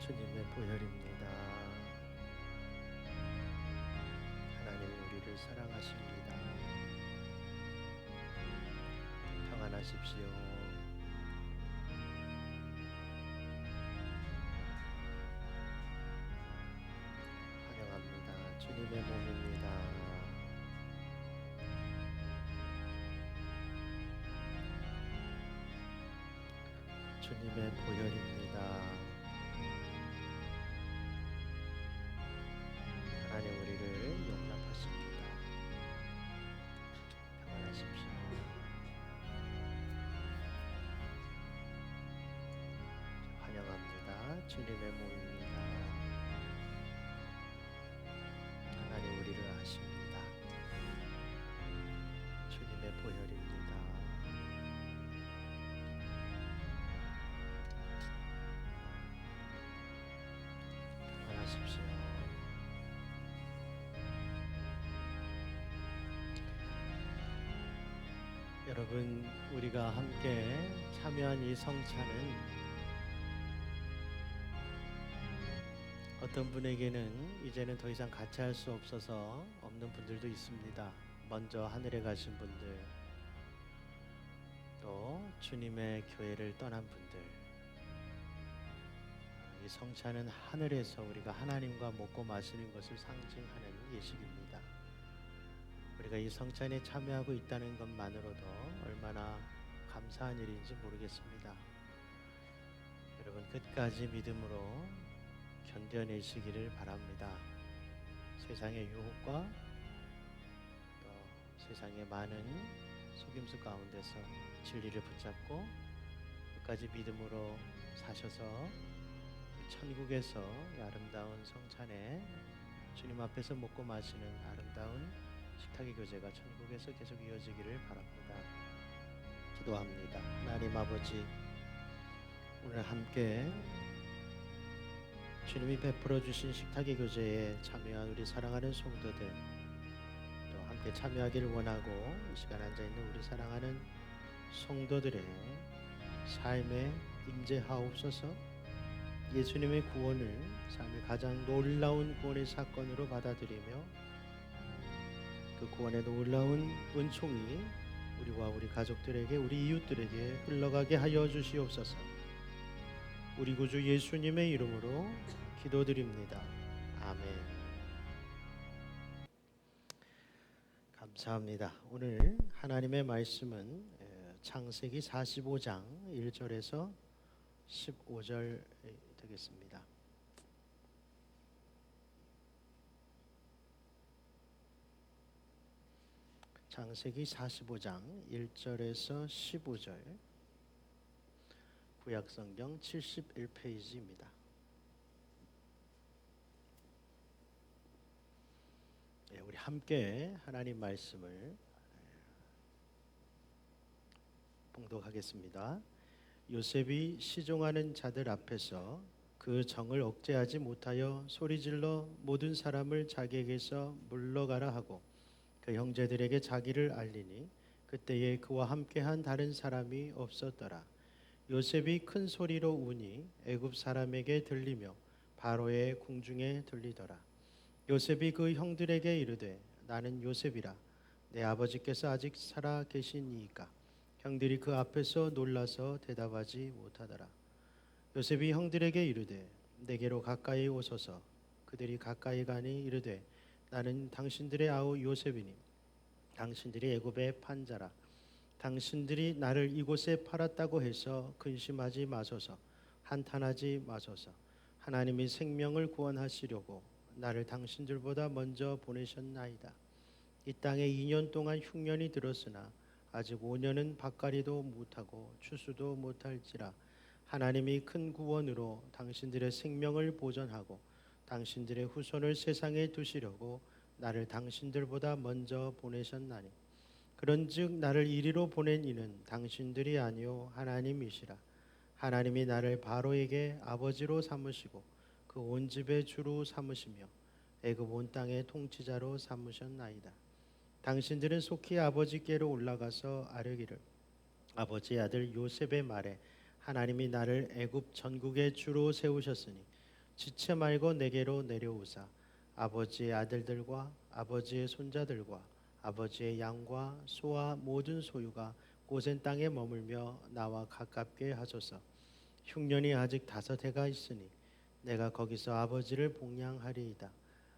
주님의 보혈입니다. 하나님이 우리를 사랑하십니다. 평안하십시오. 환영합니다. 주님의 몸입니다. 주님의 보혈입니다. 하나님 우리를 용납하십니다. 평안하십시오. 환영합니다. 주님의 몸입니다. 하나님 우리를 아십니다. 주님의 보혈입니다. 평안하십시오. 여러분, 우리가 함께 참여한 이 성찬은 어떤 분에게는 이제는 더 이상 같이 할 수 없어서 없는 분들도 있습니다. 먼저 하늘에 가신 분들, 또 주님의 교회를 떠난 분들, 이 성찬은 하늘에서 우리가 하나님과 먹고 마시는 것을 상징하는 예식입니다. 우리가 이 성찬에 참여하고 있다는 것만으로도 얼마나 감사한 일인지 모르겠습니다. 여러분, 끝까지 믿음으로 견뎌내시기를 바랍니다. 세상의 유혹과 또 세상의 많은 속임수 가운데서 진리를 붙잡고 끝까지 믿음으로 사셔서 천국에서 이 아름다운 성찬에 주님 앞에서 먹고 마시는 아름다운 식탁의 교제가 천국에서 계속 이어지기를 바랍니다. 기도합니다. 하나님 아버지, 오늘 함께 주님이 베풀어 주신 식탁의 교제에 참여한 우리 사랑하는 성도들, 또 함께 참여하기를 원하고 이 시간 앉아있는 우리 사랑하는 성도들의 삶에 임재하옵소서. 예수님의 구원을 삶의 가장 놀라운 구원의 사건으로 받아들이며 그 구원의 놀라운 은총이 우리와 우리 가족들에게, 우리 이웃들에게 흘러가게 하여 주시옵소서. 우리 구주 예수님의 이름으로 기도드립니다. 아멘. 감사합니다. 오늘 하나님의 말씀은 창세기 45장 1절에서 15절 되겠습니다. 창세기 45장 1절에서 15절, 구약성경 71페이지입니다. 우리 함께 하나님 말씀을 봉독하겠습니다. 요셉이 시종하는 자들 앞에서 그 정을 억제하지 못하여 소리질러 모든 사람을 자기에게서 물러가라 하고 그 형제들에게 자기를 알리니 그때에 그와 함께한 다른 사람이 없었더라. 요셉이 큰 소리로 우니 애굽 사람에게 들리며 바로의 궁중에 들리더라. 요셉이 그 형들에게 이르되 나는 요셉이라. 내 아버지께서 아직 살아 계시니이까. 형들이 그 앞에서 놀라서 대답하지 못하더라. 요셉이 형들에게 이르되 내게로 가까이 오소서. 그들이 가까이 가니 이르되 나는 당신들의 아우 요셉이니 당신들이 애굽의 판자라. 당신들이 나를 이곳에 팔았다고 해서 근심하지 마소서. 한탄하지 마소서. 하나님이 생명을 구원하시려고 나를 당신들보다 먼저 보내셨나이다. 이 땅에 2년 동안 흉년이 들었으나 아직 5년은 밭갈이도 못하고 추수도 못할지라. 하나님이 큰 구원으로 당신들의 생명을 보전하고 당신들의 후손을 세상에 두시려고 나를 당신들보다 먼저 보내셨나니, 그런즉 나를 이리로 보낸 이는 당신들이 아니요 하나님이시라. 하나님이 나를 바로에게 아버지로 삼으시고 그 온 집의 주로 삼으시며 애굽 온 땅의 통치자로 삼으셨나이다. 당신들은 속히 아버지께로 올라가서 아뢰기를, 아버지의 아들 요셉의 말에 하나님이 나를 애굽 전국의 주로 세우셨으니 지체 말고 내게로 내려오사 아버지의 아들들과 아버지의 손자들과 아버지의 양과 소와 모든 소유가 고센 땅에 머물며 나와 가깝게 하소서. 흉년이 아직 5해가 있으니 내가 거기서 아버지를 복양하리이다.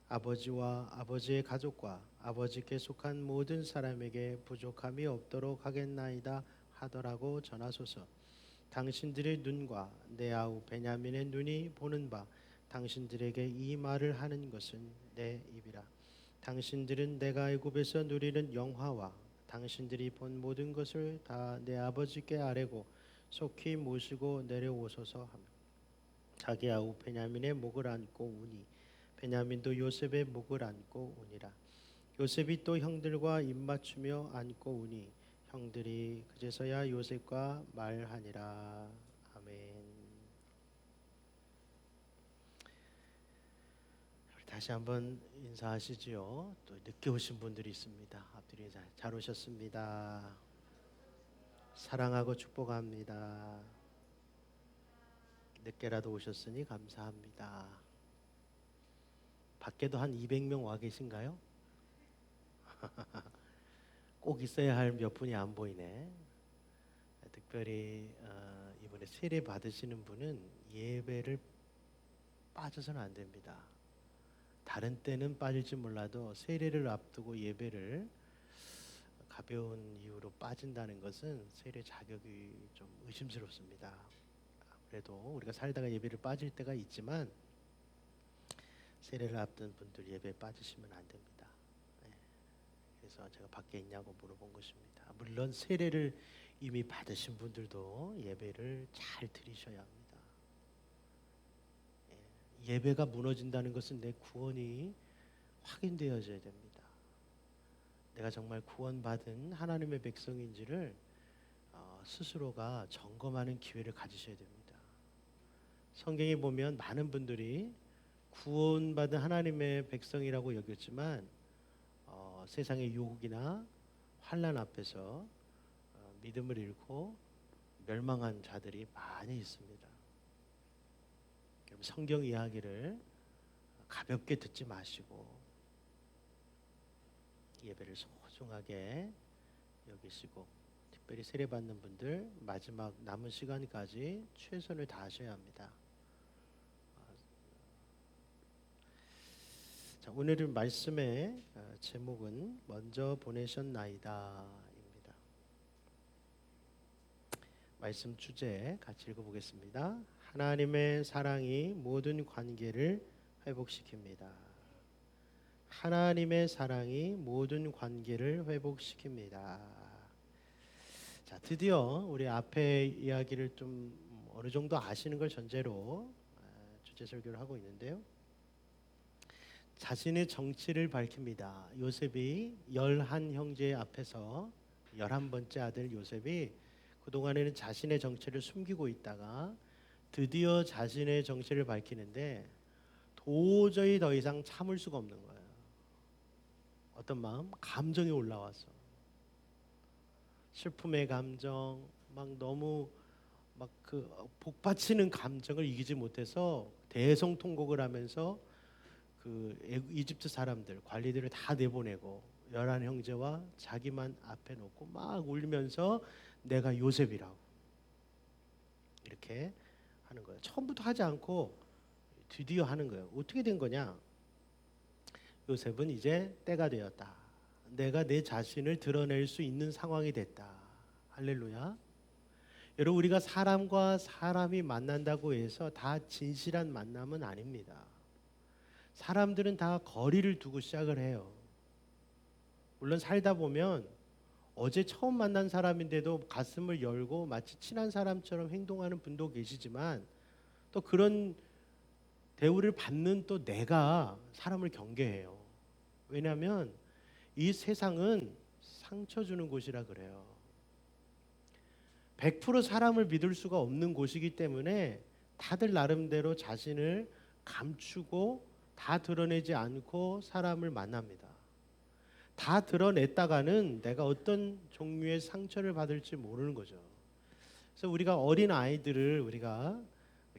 아버지와 아버지의 가족과 아버지께 속한 모든 사람에게 부족함이 없도록 하겠나이다 하더라고 전하소서. 당신들의 눈과 내 아우 베냐민의 눈이 보는 바 당신들에게 이 말을 하는 것은 내 입이라. 당신들은 내가 애굽에서 누리는 영화와 당신들이 본 모든 것을 다 내 아버지께 아뢰고 속히 모시고 내려오소서 하며 자기 아우 베냐민의 목을 안고 우니 베냐민도 요셉의 목을 안고 우니라. 요셉이 또 형들과 입맞추며 안고 우니 형들이 그제서야 요셉과 말하니라. 아멘. 다시 한번 인사하시지요. 또 늦게 오신 분들이 있습니다. 앞뒤로 인사. 잘 오셨습니다. 사랑하고 축복합니다. 늦게라도 오셨으니 감사합니다. 밖에도 한 200명 와 계신가요? 꼭 있어야 할 몇 분이 안 보이네. 특별히 이번에 세례 받으시는 분은 예배를 빠져서는 안 됩니다. 다른 때는 빠질지 몰라도 세례를 앞두고 예배를 가벼운 이유로 빠진다는 것은 세례 자격이 좀 의심스럽습니다. 그래도 우리가 살다가 예배를 빠질 때가 있지만 세례를 앞둔 분들 예배에 빠지시면 안 됩니다. 그래서 제가 밖에 있냐고 물어본 것입니다. 물론 세례를 이미 받으신 분들도 예배를 잘 드리셔야 합니다. 예배가 무너진다는 것은 내 구원이 확인되어져야 됩니다. 내가 정말 구원받은 하나님의 백성인지를 스스로가 점검하는 기회를 가지셔야 됩니다. 성경에 보면 많은 분들이 구원받은 하나님의 백성이라고 여겼지만 세상의 유혹이나 환난 앞에서 믿음을 잃고 멸망한 자들이 많이 있습니다. 성경 이야기를 가볍게 듣지 마시고 예배를 소중하게 여기시고, 특별히 세례받는 분들 마지막 남은 시간까지 최선을 다하셔야 합니다. 자, 오늘 말씀의 제목은 먼저 보내셨나이다입니다. 말씀 주제 같이 읽어보겠습니다. 하나님의 사랑이 모든 관계를 회복시킵니다. 하나님의 사랑이 모든 관계를 회복시킵니다. 자, 드디어 우리 앞에 이야기를 좀 어느 정도 아시는 걸 전제로 주제 설교를 하고 있는데요. 자신의 정체를 밝힙니다. 요셉이 11형제 앞에서 11번째 아들 요셉이 그동안에는 자신의 정체를 숨기고 있다가 드디어 자신의 정체를 밝히는데 도저히 더 이상 참을 수가 없는 거예요. 어떤 마음? 감정이 올라와서 슬픔의 감정, 막 너무 막 그 복받치는 감정을 이기지 못해서 대성통곡을 하면서 그 이집트 사람들, 관리들을 다 내보내고 11형제와 자기만 앞에 놓고 막 울면서 내가 요셉이라고 이렇게 하는 거예요. 처음부터 하지 않고 드디어 하는 거예요. 어떻게 된 거냐? 요셉은 이제 때가 되었다. 내가 내 자신을 드러낼 수 있는 상황이 됐다. 할렐루야. 여러분, 우리가 사람과 사람이 만난다고 해서 다 진실한 만남은 아닙니다. 사람들은 다 거리를 두고 시작을 해요. 물론 살다 보면 어제 처음 만난 사람인데도 가슴을 열고 마치 친한 사람처럼 행동하는 분도 계시지만, 또 그런 대우를 받는 또 내가 사람을 경계해요. 왜냐하면 이 세상은 상처 주는 곳이라 그래요. 100% 사람을 믿을 수가 없는 곳이기 때문에 다들 나름대로 자신을 감추고 다 드러내지 않고 사람을 만납니다. 다 드러냈다가는 내가 어떤 종류의 상처를 받을지 모르는 거죠. 그래서 우리가 어린 아이들을 우리가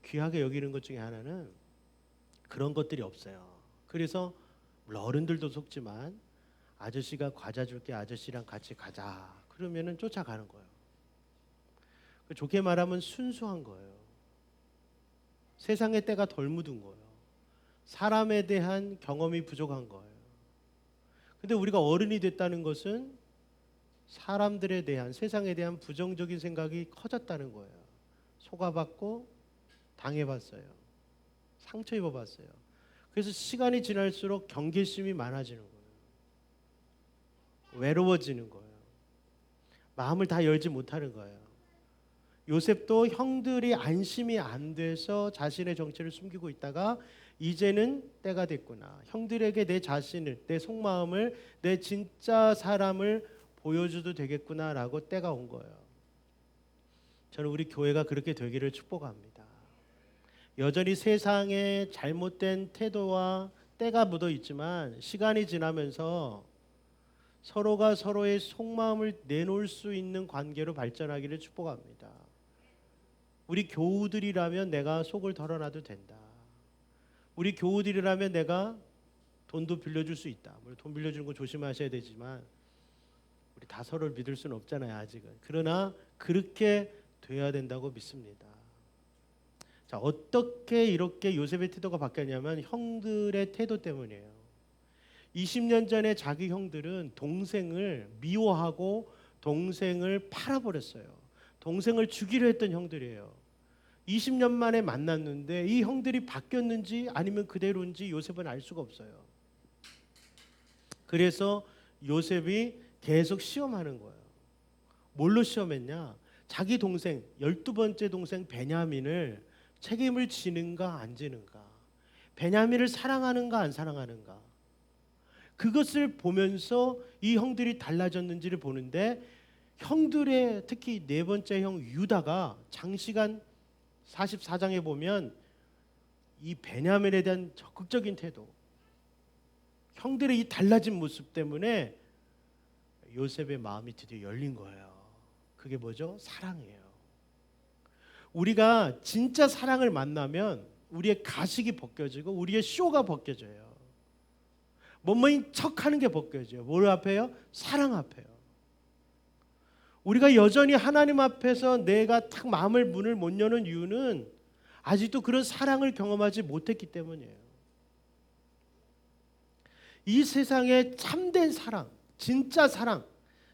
귀하게 여기는 것 중에 하나는 그런 것들이 없어요. 그래서 물론 어른들도 속지만 아저씨가 과자 줄게, 아저씨랑 같이 가자 그러면은 쫓아가는 거예요. 좋게 말하면 순수한 거예요. 세상의 때가 덜 묻은 거예요. 사람에 대한 경험이 부족한 거예요. 근데 우리가 어른이 됐다는 것은 사람들에 대한, 세상에 대한 부정적인 생각이 커졌다는 거예요. 속아봤고 당해봤어요. 상처 입어봤어요. 그래서 시간이 지날수록 경계심이 많아지는 거예요. 외로워지는 거예요. 마음을 다 열지 못하는 거예요. 요셉도 형들이 안심이 안 돼서 자신의 정체를 숨기고 있다가 이제는 때가 됐구나. 형들에게 내 자신을, 내 속마음을, 내 진짜 사람을 보여줘도 되겠구나라고 때가 온 거예요. 저는 우리 교회가 그렇게 되기를 축복합니다. 여전히 세상에 잘못된 태도와 때가 묻어 있지만 시간이 지나면서 서로가 서로의 속마음을 내놓을 수 있는 관계로 발전하기를 축복합니다. 우리 교우들이라면 내가 속을 털어놔도 된다. 우리 교우들이라면 내가 돈도 빌려줄 수 있다. 물론 돈 빌려주는 거 조심하셔야 되지만 우리 다 서로를 믿을 수는 없잖아요, 아직은. 그러나 그렇게 돼야 된다고 믿습니다. 자, 어떻게 이렇게 요셉의 태도가 바뀌었냐면 형들의 태도 때문이에요. 20년 전에 자기 형들은 동생을 미워하고 동생을 팔아버렸어요. 동생을 죽이려 했던 형들이에요. 20년 만에 만났는데 이 형들이 바뀌었는지 아니면 그대로인지 요셉은 알 수가 없어요. 그래서 요셉이 계속 시험하는 거예요. 뭘로 시험했냐? 자기 동생, 12번째 동생 베냐민을 책임을 지는가 안 지는가, 베냐민을 사랑하는가 안 사랑하는가, 그것을 보면서 이 형들이 달라졌는지를 보는데, 형들의 특히 네 번째 형 유다가 장시간 44장에 보면 이 베냐민에 대한 적극적인 태도, 형들의 이 달라진 모습 때문에 요셉의 마음이 드디어 열린 거예요. 그게 뭐죠? 사랑이에요. 우리가 진짜 사랑을 만나면 우리의 가식이 벗겨지고 우리의 쇼가 벗겨져요. 뭐뭐인 척하는 게 벗겨져요. 뭘 앞에요? 사랑 앞에요. 우리가 여전히 하나님 앞에서 내가 탁 마음을 문을 못 여는 이유는 아직도 그런 사랑을 경험하지 못했기 때문이에요. 이 세상에 참된 사랑, 진짜 사랑,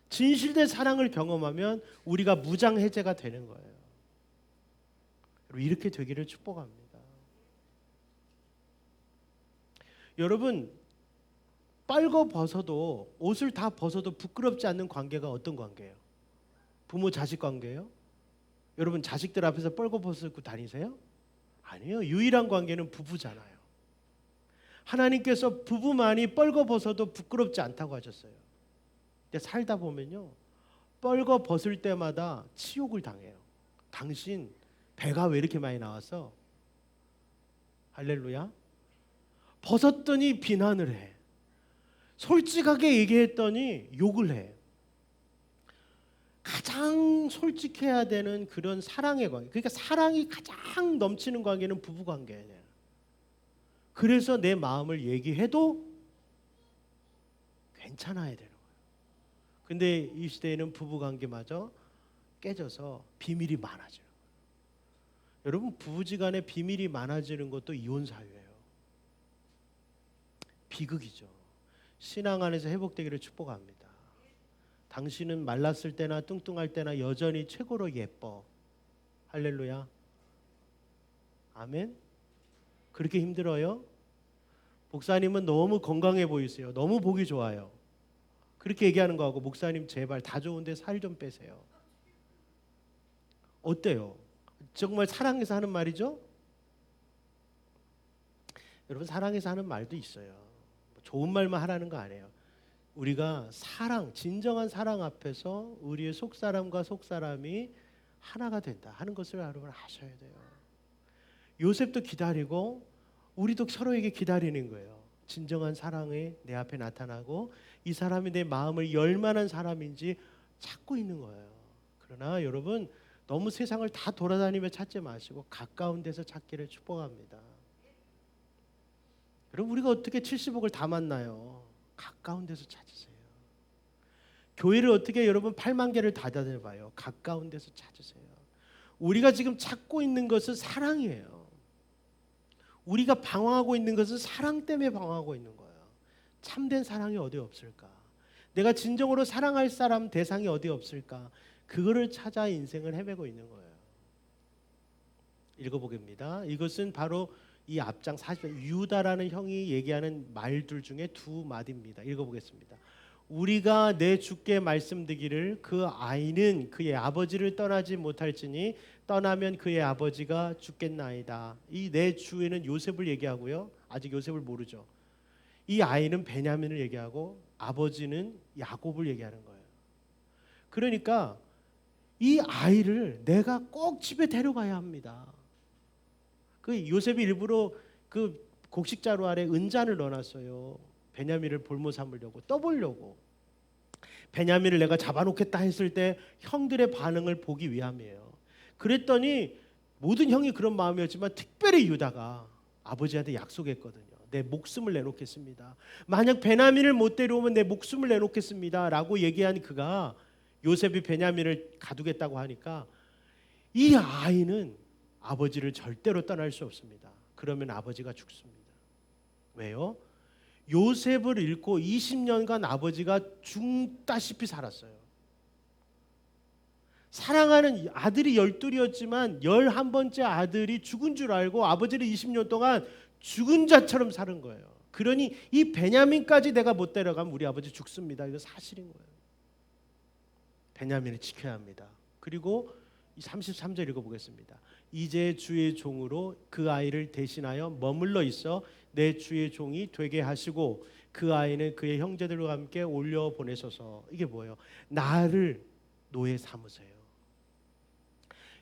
진실된 사랑을 경험하면 우리가 무장해제가 되는 거예요. 이렇게 되기를 축복합니다. 여러분, 빨고 벗어도, 옷을 다 벗어도 부끄럽지 않는 관계가 어떤 관계예요? 부모 자식 관계예요? 여러분 자식들 앞에서 뻘거벗어 입고 다니세요? 아니에요. 유일한 관계는 부부잖아요. 하나님께서 부부만이 뻘거벗어도 부끄럽지 않다고 하셨어요. 근데 살다 보면요, 뻘거벗을 때마다 치욕을 당해요. 당신 배가 왜 이렇게 많이 나왔어? 할렐루야. 벗었더니 비난을 해. 솔직하게 얘기했더니 욕을 해. 가장 솔직해야 되는 그런 사랑의 관계, 그러니까 사랑이 가장 넘치는 관계는 부부 관계예요. 그래서 내 마음을 얘기해도 괜찮아야 되는 거예요. 근데 이 시대에는 부부 관계마저 깨져서 비밀이 많아져요. 여러분, 부부지간에 비밀이 많아지는 것도 이혼 사유예요. 비극이죠. 신앙 안에서 회복되기를 축복합니다. 당신은 말랐을 때나 뚱뚱할 때나 여전히 최고로 예뻐. 할렐루야. 아멘. 그렇게 힘들어요? 목사님은 너무 건강해 보이세요. 너무 보기 좋아요. 그렇게 얘기하는 거하고 목사님 제발 다 좋은데 살 좀 빼세요. 어때요? 정말 사랑해서 하는 말이죠? 여러분 사랑해서 하는 말도 있어요. 좋은 말만 하라는 거 아니에요. 우리가 사랑, 진정한 사랑 앞에서 우리의 속사람과 속사람이 하나가 된다 하는 것을 여러분 아셔야 돼요. 요셉도 기다리고 우리도 서로에게 기다리는 거예요. 진정한 사랑이 내 앞에 나타나고 이 사람이 내 마음을 열 만한 사람인지 찾고 있는 거예요. 그러나 여러분 너무 세상을 다 돌아다니며 찾지 마시고 가까운 데서 찾기를 축복합니다. 여러분 우리가 어떻게 70억을 다 만나요? 가까운 데서 찾으세요. 교회를 어떻게 여러분 8만 개를 다 다녀봐요? 가까운 데서 찾으세요. 우리가 지금 찾고 있는 것은 사랑이에요. 우리가 방황하고 있는 것은 사랑 때문에 방황하고 있는 거예요. 참된 사랑이 어디 없을까? 내가 진정으로 사랑할 사람 대상이 어디 없을까? 그거를 찾아 인생을 헤매고 있는 거예요. 읽어보겠습니다. 이것은 바로 이 앞장 40절 유다라는 형이 얘기하는 말들 중에 두 마디입니다. 읽어보겠습니다. 우리가 내 주께 말씀드리기를 그 아이는 그의 아버지를 떠나지 못할지니 떠나면 그의 아버지가 죽겠나이다. 이 내 주에는 요셉을 얘기하고요. 아직 요셉을 모르죠. 이 아이는 베냐민을 얘기하고 아버지는 야곱을 얘기하는 거예요. 그러니까 이 아이를 내가 꼭 집에 데려가야 합니다. 그 요셉이 일부러 그 곡식자루 아래 은잔을 넣어놨어요. 베냐민을 볼모 삼으려고 떠보려고. 베냐민을 내가 잡아놓겠다 했을 때 형들의 반응을 보기 위함이에요. 그랬더니 모든 형이 그런 마음이었지만 특별히 유다가 아버지한테 약속했거든요. 내 목숨을 내놓겠습니다. 만약 베냐민을 못 데려오면 내 목숨을 내놓겠습니다 라고 얘기한 그가 요셉이 베냐민을 가두겠다고 하니까 이 아이는 아버지를 절대로 떠날 수 없습니다. 그러면 아버지가 죽습니다. 왜요? 요셉을 잃고 20년간 아버지가 죽다시피 살았어요. 사랑하는 아들이 12이었지만 11번째 아들이 죽은 줄 알고 아버지를 20년 동안 죽은 자처럼 사는 거예요. 그러니 이 베냐민까지 내가 못 데려가면 우리 아버지 죽습니다. 이거 사실인 거예요. 베냐민을 지켜야 합니다. 그리고 33절 읽어보겠습니다. 이제 주의 종으로 그 아이를 대신하여 머물러 있어 내 주의 종이 되게 하시고 그 아이는 그의 형제들과 함께 올려 보내소서. 이게 뭐예요? 나를 노예 삼으세요.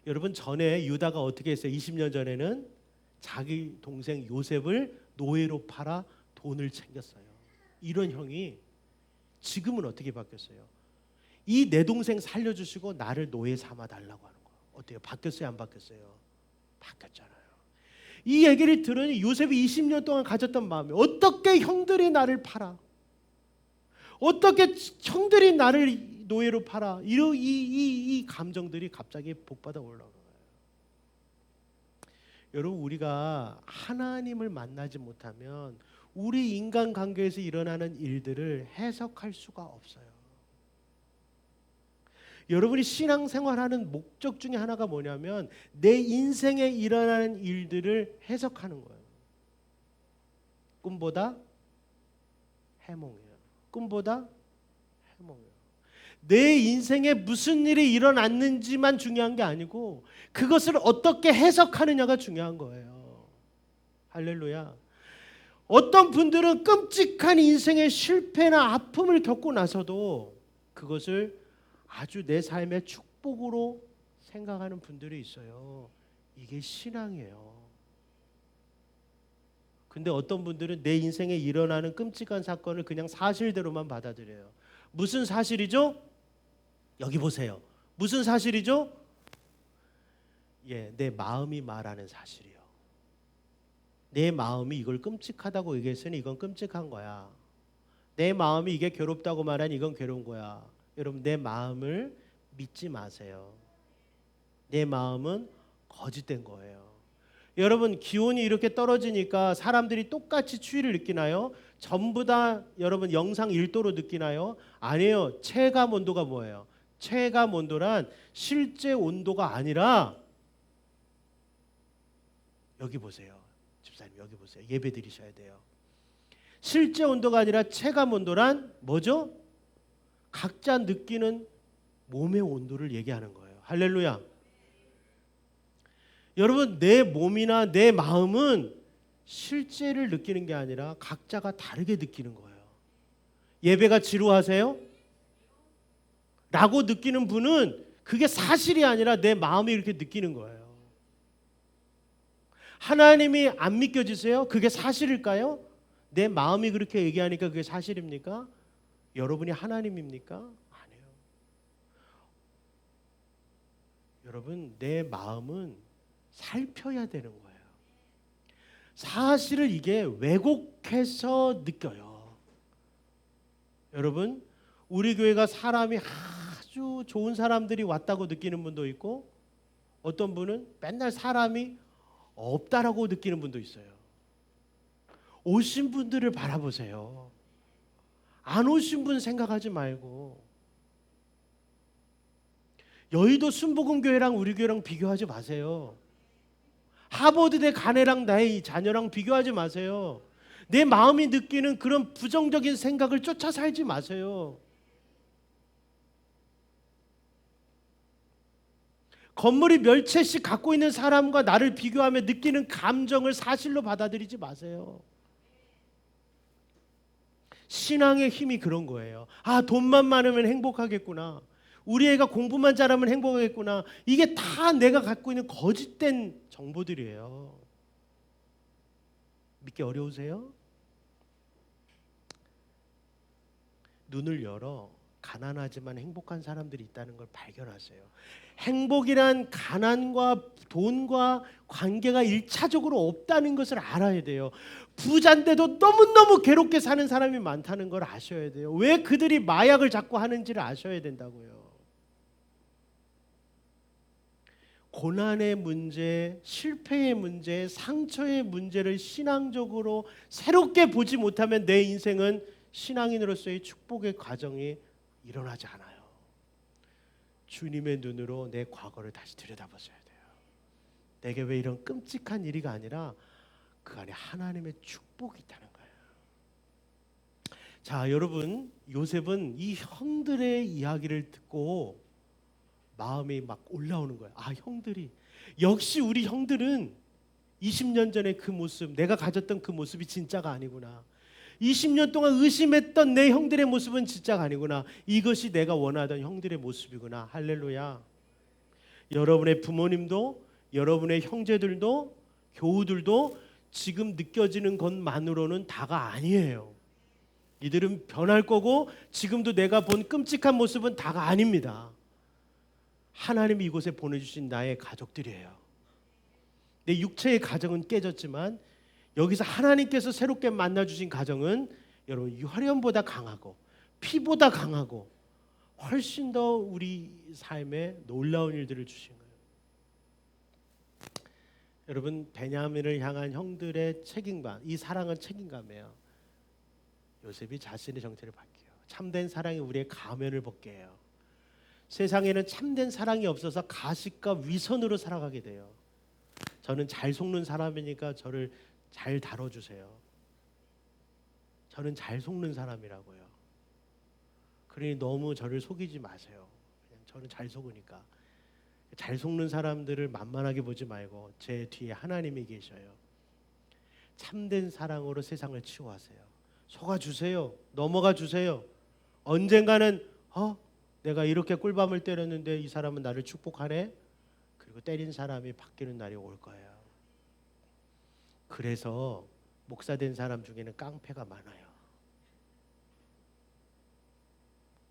여러분 전에 유다가 어떻게 했어요? 20년 전에는 자기 동생 요셉을 노예로 팔아 돈을 챙겼어요. 이런 형이 지금은 어떻게 바뀌었어요? 이 내 동생 살려주시고 나를 노예 삼아 달라고 하는 거예요. 어때요? 바뀌었어요? 안 바뀌었어요? 바뀌었잖아요. 이 얘기를 들으니 요셉이 20년 동안 가졌던 마음이 어떻게 형들이 나를 팔아? 어떻게 형들이 나를 노예로 팔아? 이 감정들이 갑자기 복받아 올라오는 거예요. 여러분 우리가 하나님을 만나지 못하면 우리 인간관계에서 일어나는 일들을 해석할 수가 없어요. 여러분이 신앙생활하는 목적 중에 하나가 뭐냐면 내 인생에 일어나는 일들을 해석하는 거예요. 꿈보다 해몽이에요. 꿈보다 해몽이에요. 내 인생에 무슨 일이 일어났는지만 중요한 게 아니고 그것을 어떻게 해석하느냐가 중요한 거예요. 할렐루야. 어떤 분들은 끔찍한 인생의 실패나 아픔을 겪고 나서도 그것을 아주 내 삶의 축복으로 생각하는 분들이 있어요. 이게 신앙이에요. 근데 어떤 분들은 내 인생에 일어나는 끔찍한 사건을 그냥 사실대로만 받아들여요. 무슨 사실이죠? 여기 보세요. 무슨 사실이죠? 내 마음이 말하는 사실이요. 내 마음이 이걸 끔찍하다고 얘기했으니 이건 끔찍한 거야. 내 마음이 이게 괴롭다고 말하니 이건 괴로운 거야. 여러분 내 마음을 믿지 마세요. 내 마음은 거짓된 거예요. 여러분 기온이 이렇게 떨어지니까 사람들이 똑같이 추위를 느끼나요? 전부 다 여러분 영상 1도로 느끼나요? 아니에요. 체감 온도가 뭐예요? 체감 온도란 실제 온도가 아니라, 여기 보세요. 집사님 여기 보세요. 예배 드리셔야 돼요. 실제 온도가 아니라 체감 온도란 뭐죠? 각자 느끼는 몸의 온도를 얘기하는 거예요. 할렐루야. 여러분, 내 몸이나 내 마음은 실제를 느끼는 게 아니라 각자가 다르게 느끼는 거예요. 예배가 지루하세요? 라고 느끼는 분은 그게 사실이 아니라 내 마음이 이렇게 느끼는 거예요. 하나님이 안 믿겨지세요? 그게 사실일까요? 내 마음이 그렇게 얘기하니까 그게 사실입니까? 여러분이 하나님입니까? 아니에요. 여러분, 내 마음은 살펴야 되는 거예요. 사실을 이게 왜곡해서 느껴요. 여러분, 우리 교회가 사람이 아주 좋은 사람들이 왔다고 느끼는 분도 있고, 어떤 분은 맨날 사람이 없다라고 느끼는 분도 있어요. 오신 분들을 바라보세요. 안 오신 분 생각하지 말고. 여의도 순복음교회랑 우리 교회랑 비교하지 마세요. 하버드대 가네랑 나의 자녀랑 비교하지 마세요. 내 마음이 느끼는 그런 부정적인 생각을 쫓아 살지 마세요. 건물이 몇 채씩 갖고 있는 사람과 나를 비교하며 느끼는 감정을 사실로 받아들이지 마세요. 신앙의 힘이 그런 거예요. 아, 돈만 많으면 행복하겠구나. 우리 애가 공부만 잘하면 행복하겠구나. 이게 다 내가 갖고 있는 거짓된 정보들이에요. 믿기 어려우세요? 눈을 열어 가난하지만 행복한 사람들이 있다는 걸 발견하세요. 행복이란 가난과 돈과 관계가 일차적으로 없다는 것을 알아야 돼요. 부자인데도 너무너무 괴롭게 사는 사람이 많다는 걸 아셔야 돼요. 왜 그들이 마약을 자꾸 하는지를 아셔야 된다고요. 고난의 문제, 실패의 문제, 상처의 문제를 신앙적으로 새롭게 보지 못하면 내 인생은 신앙인으로서의 축복의 과정이 일어나지 않아요. 주님의 눈으로 내 과거를 다시 들여다보셔야 돼요. 내게 왜 이런 끔찍한 일이가 아니라 그 안에 하나님의 축복이 있다는 거예요. 자, 여러분, 요셉은 이 형들의 이야기를 듣고 마음이 막 올라오는 거예요. 아, 형들이, 역시 우리 형들은 20년 전에 그 모습, 내가 가졌던 그 모습이 진짜가 아니구나. 20년 동안 의심했던 내 형들의 모습은 진짜가 아니구나. 이것이 내가 원하던 형들의 모습이구나. 할렐루야. 여러분의 부모님도, 여러분의 형제들도, 교우들도 지금 느껴지는 것만으로는 다가 아니에요. 이들은 변할 거고 지금도 내가 본 끔찍한 모습은 다가 아닙니다. 하나님이 이곳에 보내주신 나의 가족들이에요. 내 육체의 가정은 깨졌지만 여기서 하나님께서 새롭게 만나주신 가정은 여러분 혈연보다 강하고 피보다 강하고 훨씬 더 우리 삶에 놀라운 일들을 주신 거예요. 여러분, 베냐민을 향한 형들의 책임감, 이 사랑은 책임감이에요. 요셉이 자신의 정체를 밝혀요. 참된 사랑이 우리의 가면을 벗게 해요. 세상에는 참된 사랑이 없어서 가식과 위선으로 살아가게 돼요. 저는 잘 속는 사람이니까 저를 잘 다뤄주세요. 저는 잘 속는 사람이라고요. 그러니 너무 저를 속이지 마세요. 그냥 저는 잘 속으니까. 잘 속는 사람들을 만만하게 보지 말고 제 뒤에 하나님이 계셔요. 참된 사랑으로 세상을 치유하세요. 속아주세요. 넘어가 주세요. 언젠가는 내가 이렇게 꿀밤을 때렸는데 이 사람은 나를 축복하네. 그리고 때린 사람이 바뀌는 날이 올 거예요. 그래서 목사 된 사람 중에는 깡패가 많아요.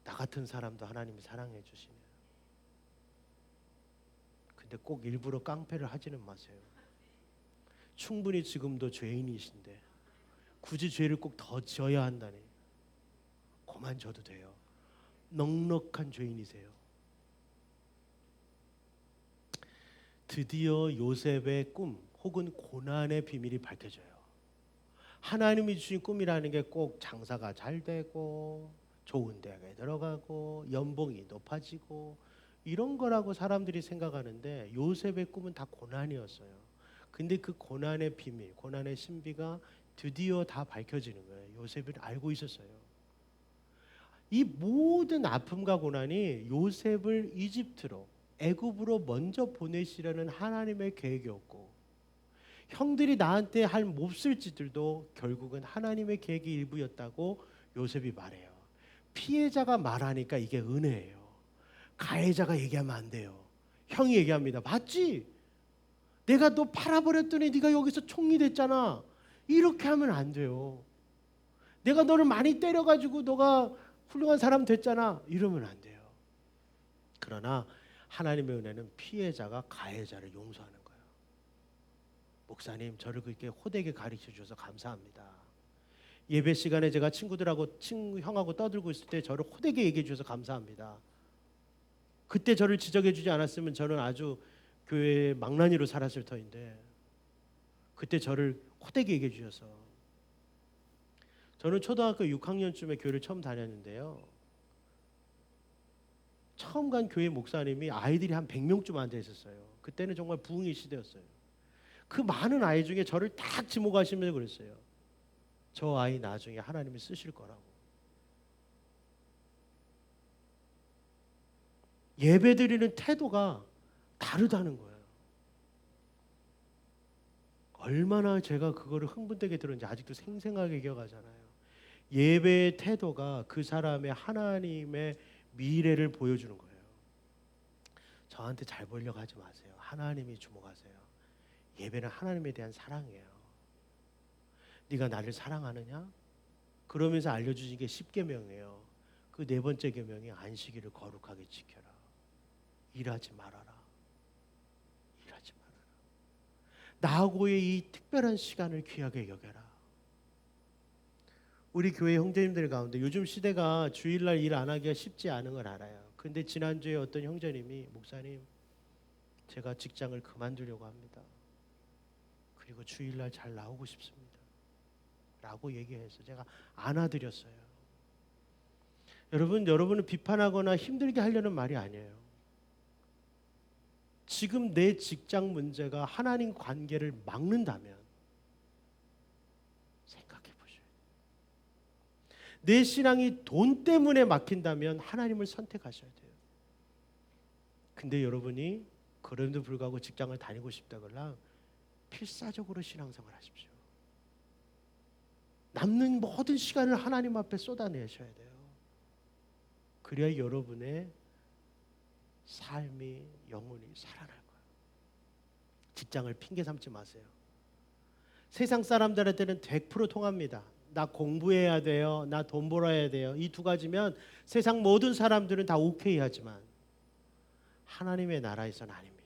나 같은 사람도 하나님이 사랑해 주시네요. 근데 꼭 일부러 깡패를 하지는 마세요. 충분히 지금도 죄인이신데 굳이 죄를 꼭 더 지어야 한다니. 그만 져도 돼요. 넉넉한 죄인이세요. 드디어 요셉의 꿈 혹은 고난의 비밀이 밝혀져요. 하나님이 주신 꿈이라는 게 꼭 장사가 잘 되고 좋은 대학에 들어가고 연봉이 높아지고 이런 거라고 사람들이 생각하는데 요셉의 꿈은 다 고난이었어요. 근데 그 고난의 비밀, 고난의 신비가 드디어 다 밝혀지는 거예요. 요셉은 알고 있었어요. 이 모든 아픔과 고난이 요셉을 이집트로, 애굽으로 먼저 보내시려는 하나님의 계획이었고, 형들이 나한테 할 몹쓸 짓들도 결국은 하나님의 계획의 일부였다고 요셉이 말해요. 피해자가 말하니까 이게 은혜예요. 가해자가 얘기하면 안 돼요. 형이 얘기합니다. 봤지? 내가 너 팔아버렸더니 네가 여기서 총리 됐잖아. 이렇게 하면 안 돼요. 내가 너를 많이 때려가지고 너가 훌륭한 사람 됐잖아. 이러면 안 돼요. 그러나 하나님의 은혜는 피해자가 가해자를 용서하는 거예요. 목사님, 저를 그렇게 호되게 가르쳐 주셔서 감사합니다. 예배 시간에 제가 친구들하고 형하고 떠들고 있을 때 저를 호되게 얘기해 주셔서 감사합니다. 그때 저를 지적해 주지 않았으면 저는 아주 교회의 망나니로 살았을 터인데 그때 저를 호되게 얘기해 주셔서. 저는 초등학교 6학년쯤에 교회를 처음 다녔는데요. 처음 간 교회 목사님이 아이들이 한 100명쯤 앉아 있었어요. 그때는 정말 부흥의 시대였어요. 그 많은 아이 중에 저를 딱 지목하시면서 그랬어요. 저 아이 나중에 하나님이 쓰실 거라고. 예배드리는 태도가 다르다는 거예요. 얼마나 제가 그거를 흥분되게 들었는지 아직도 생생하게 기억하잖아요. 예배의 태도가 그 사람의 하나님의 미래를 보여주는 거예요. 저한테 잘 보이려고 하지 마세요. 하나님이 주목하세요. 예배는 하나님에 대한 사랑이에요. 네가 나를 사랑하느냐? 그러면서 알려주신 게 10계명이에요. 그 네 번째 계명이 안식일을 거룩하게 지켜라. 일하지 말아라. 일하지 말아라. 나하고의 이 특별한 시간을 귀하게 여겨라. 우리 교회 형제님들 가운데 요즘 시대가 주일날 일 안 하기가 쉽지 않은 걸 알아요. 근데 지난주에 어떤 형제님이 목사님, 제가 직장을 그만두려고 합니다. 그리고 주일날 잘 나오고 싶습니다. 라고 얘기해서 제가 안아드렸어요. 여러분을 비판하거나 힘들게 하려는 말이 아니에요. 지금 내 직장 문제가 하나님 관계를 막는다면 생각해 보셔요. 내 신앙이 돈 때문에 막힌다면 하나님을 선택하셔야 돼요. 근데 여러분이 그럼에도 불구하고 직장을 다니고 싶다거나 필사적으로 신앙생활 하십시오. 남는 모든 시간을 하나님 앞에 쏟아내셔야 돼요. 그래야 여러분의 삶이 영원히 살아날 거예요. 직장을 핑계 삼지 마세요. 세상 사람들한테는 100% 통합니다. 나 공부해야 돼요. 나 돈 벌어야 돼요. 이 두 가지면 세상 모든 사람들은 다 오케이 하지만 하나님의 나라에서는 아닙니다.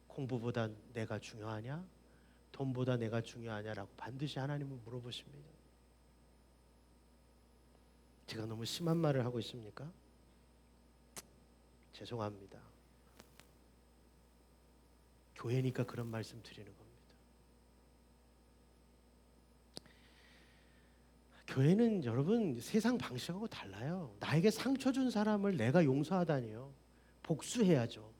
공부보다 내가 중요하냐? 돈보다 내가 중요하냐라고 반드시 하나님은 물어보십니다. 제가 너무 심한 말을 하고 있습니까? 죄송합니다. 교회니까 그런 말씀 드리는 겁니다. 교회는 여러분 세상 방식하고 달라요. 나에게 상처 준 사람을 내가 용서하다니요. 복수해야죠.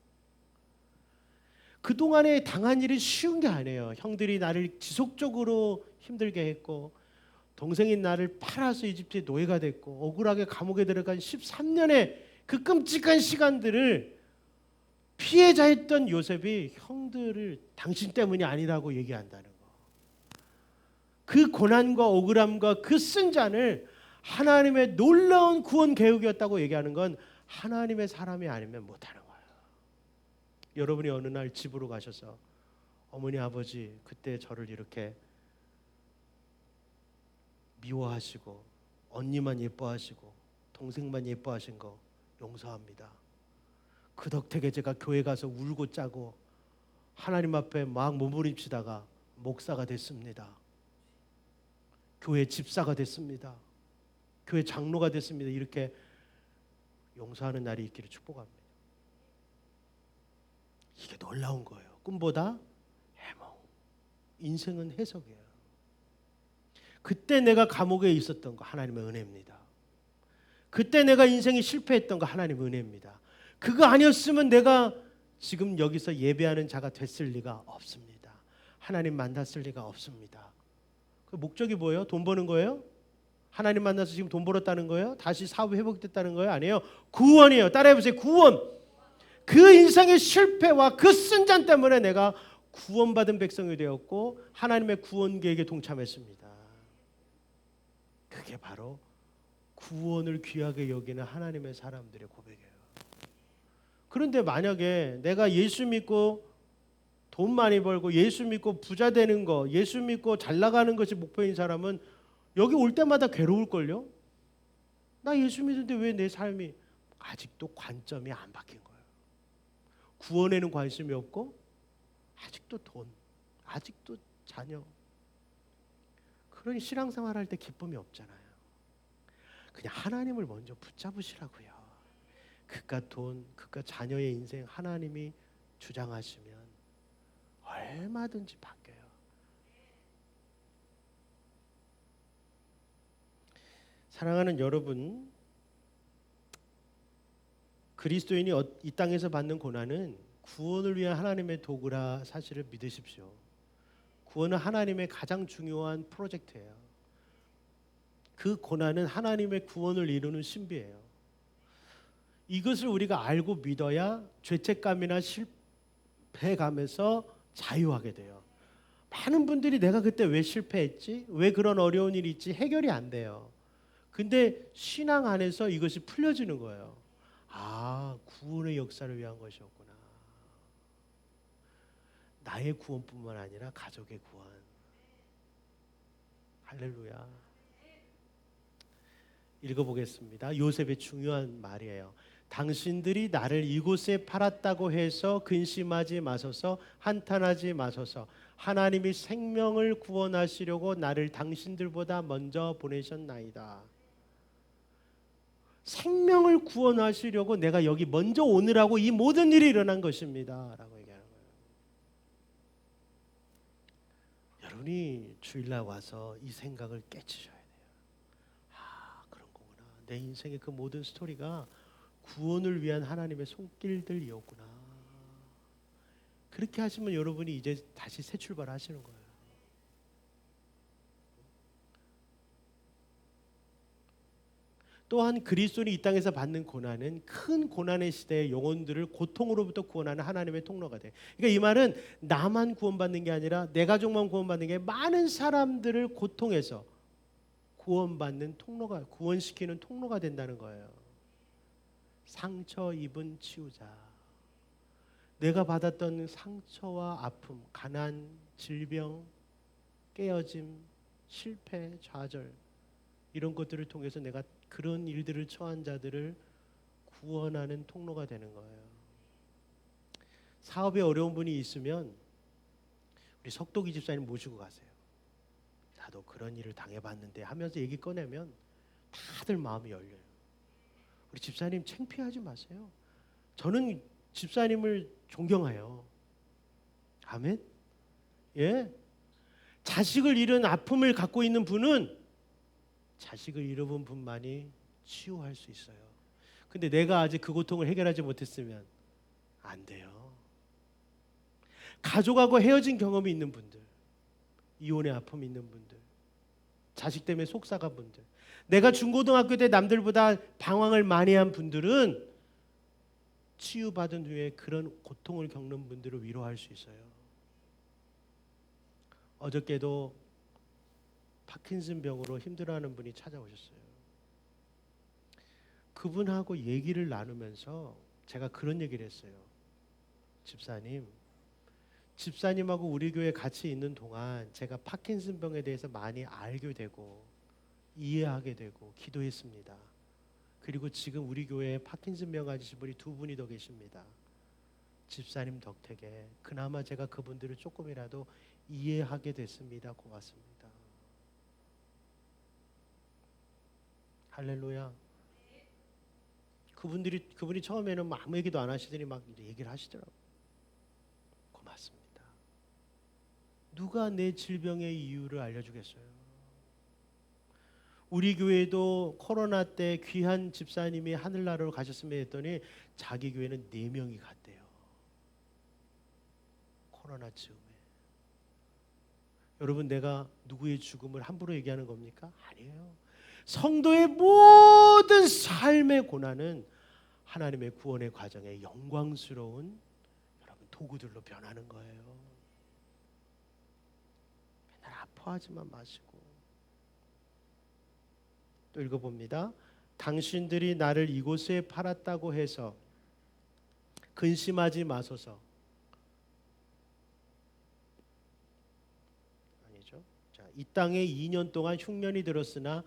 그동안에 당한 일이 쉬운 게 아니에요. 형들이 나를 지속적으로 힘들게 했고 동생인 나를 팔아서 이집트의 노예가 됐고 억울하게 감옥에 들어간 13년의 그 끔찍한 시간들을 피해자였던 요셉이 형들을 당신 때문이 아니라고 얘기한다는 거. 그 고난과 억울함과 그 쓴 잔을 하나님의 놀라운 구원 계획이었다고 얘기하는 건 하나님의 사람이 아니면 못하는 거예요. 여러분이 어느 날 집으로 가셔서 어머니 아버지 그때 저를 이렇게 미워하시고 언니만 예뻐하시고 동생만 예뻐하신 거 용서합니다. 그 덕택에 제가 교회 가서 울고 짜고 하나님 앞에 막 몸부림치다가 목사가 됐습니다. 교회 집사가 됐습니다. 교회 장로가 됐습니다. 이렇게 용서하는 날이 있기를 축복합니다. 이게 놀라운 거예요. 꿈보다 해몽. 인생은 해석이에요. 그때 내가 감옥에 있었던 거 하나님의 은혜입니다. 그때 내가 인생이 실패했던 거 하나님의 은혜입니다. 그거 아니었으면 내가 지금 여기서 예배하는 자가 됐을 리가 없습니다. 하나님 만났을 리가 없습니다. 그 목적이 뭐예요? 돈 버는 거예요? 하나님 만나서 지금 돈 벌었다는 거예요? 다시 사업이 회복됐다는 거예요? 아니에요. 구원이에요. 따라해보세요. 구원. 그 인생의 실패와 그 쓴잔 때문에 내가 구원받은 백성이 되었고 하나님의 구원 계획에 동참했습니다. 그게 바로 구원을 귀하게 여기는 하나님의 사람들의 고백이에요. 그런데 만약에 내가 예수 믿고 돈 많이 벌고 예수 믿고 부자 되는 거, 예수 믿고 잘 나가는 것이 목표인 사람은 여기 올 때마다 괴로울걸요? 나 예수 믿는데 왜 내 삶이 아직도 관점이 안 바뀐 거예요. 구원에는 관심이 없고 아직도 돈, 아직도 자녀. 그러니 신앙생활 할 때 기쁨이 없잖아요. 그냥 하나님을 먼저 붙잡으시라고요. 그깟 돈, 그깟 자녀의 인생 하나님이 주장하시면 얼마든지 바뀌어요. 사랑하는 여러분, 그리스도인이 이 땅에서 받는 고난은 구원을 위한 하나님의 도구라 사실을 믿으십시오. 구원은 하나님의 가장 중요한 프로젝트예요. 그 고난은 하나님의 구원을 이루는 신비예요. 이것을 우리가 알고 믿어야 죄책감이나 실패감에서 자유하게 돼요. 많은 분들이 내가 그때 왜 실패했지? 왜 그런 어려운 일이 있지? 해결이 안 돼요. 근데 신앙 안에서 이것이 풀려지는 거예요. 아, 구원의 역사를 위한 것이었구나. 나의 구원뿐만 아니라 가족의 구원. 할렐루야. 읽어보겠습니다. 요셉의 중요한 말이에요. 당신들이 나를 이곳에 팔았다고 해서 근심하지 마소서, 한탄하지 마소서. 하나님이 생명을 구원하시려고 나를 당신들보다 먼저 보내셨나이다. 생명을 구원하시려고 내가 여기 먼저 오느라고 이 모든 일이 일어난 것입니다 라고 얘기하는 거예요. 여러분이 주일날 와서 이 생각을 깨치셔야 돼요. 아, 그런 거구나. 내 인생의 그 모든 스토리가 구원을 위한 하나님의 손길들이었구나. 그렇게 하시면 여러분이 이제 다시 새 출발하시는 거예요. 또한 그리스도인이 이 땅에서 받는 고난은 큰 고난의 시대의 영혼들을 고통으로부터 구원하는 하나님의 통로가 돼. 그러니까 이 말은 나만 구원받는 게 아니라 내 가족만 구원받는 게 많은 사람들을 고통에서 구원받는 통로가, 구원시키는 통로가 된다는 거예요. 상처 입은 치유자. 내가 받았던 상처와 아픔, 가난, 질병, 깨어짐, 실패, 좌절 이런 것들을 통해서 내가 그런 일들을 처한 자들을 구원하는 통로가 되는 거예요. 사업에 어려운 분이 있으면 우리 석도기 집사님 모시고 가세요. 나도 그런 일을 당해봤는데 하면서 얘기 꺼내면 다들 마음이 열려요. 우리 집사님 창피하지 마세요. 저는 집사님을 존경해요. 아멘? 예? 자식을 잃은 아픔을 갖고 있는 분은 자식을 잃어본 분만이 치유할 수 있어요. 근데 내가 아직 그 고통을 해결하지 못했으면 안 돼요. 가족하고 헤어진 경험이 있는 분들, 이혼의 아픔이 있는 분들, 자식 때문에 속삭은 분들, 내가 중고등학교 때 남들보다 방황을 많이 한 분들은 치유받은 후에 그런 고통을 겪는 분들을 위로할 수 있어요. 어저께도 파킨슨 병으로 힘들어하는 분이 찾아오셨어요. 그분하고 얘기를 나누면서 제가 그런 얘기를 했어요. 집사님하고 우리 교회 같이 있는 동안 제가 파킨슨 병에 대해서 많이 알게 되고 이해하게 되고 기도했습니다. 그리고 지금 우리 교회에 파킨슨 병 가지신 분이 2분이 더 계십니다. 집사님 덕택에 그나마 제가 그분들을 조금이라도 이해하게 됐습니다. 고맙습니다. 할렐루야. 그분이 처음에는 아무 얘기도 안 하시더니 막 이제 얘기를 하시더라고요. 고맙습니다. 누가 내 질병의 이유를 알려주겠어요? 우리 교회도 코로나 때 귀한 집사님이 하늘나라로 가셨으면 했더니 자기 교회는 4명이 갔대요. 코로나 즈음에. 여러분, 내가 누구의 죽음을 함부로 얘기하는 겁니까? 아니에요. 성도의 모든 삶의 고난은 하나님의 구원의 과정에 영광스러운 여러분 도구들로 변하는 거예요. 맨날 아파하지만 마시고. 또 읽어봅니다. 당신들이 나를 이곳에 팔았다고 해서 근심하지 마소서. 아니죠. 자, 이 땅에 2년 동안 흉년이 들었으나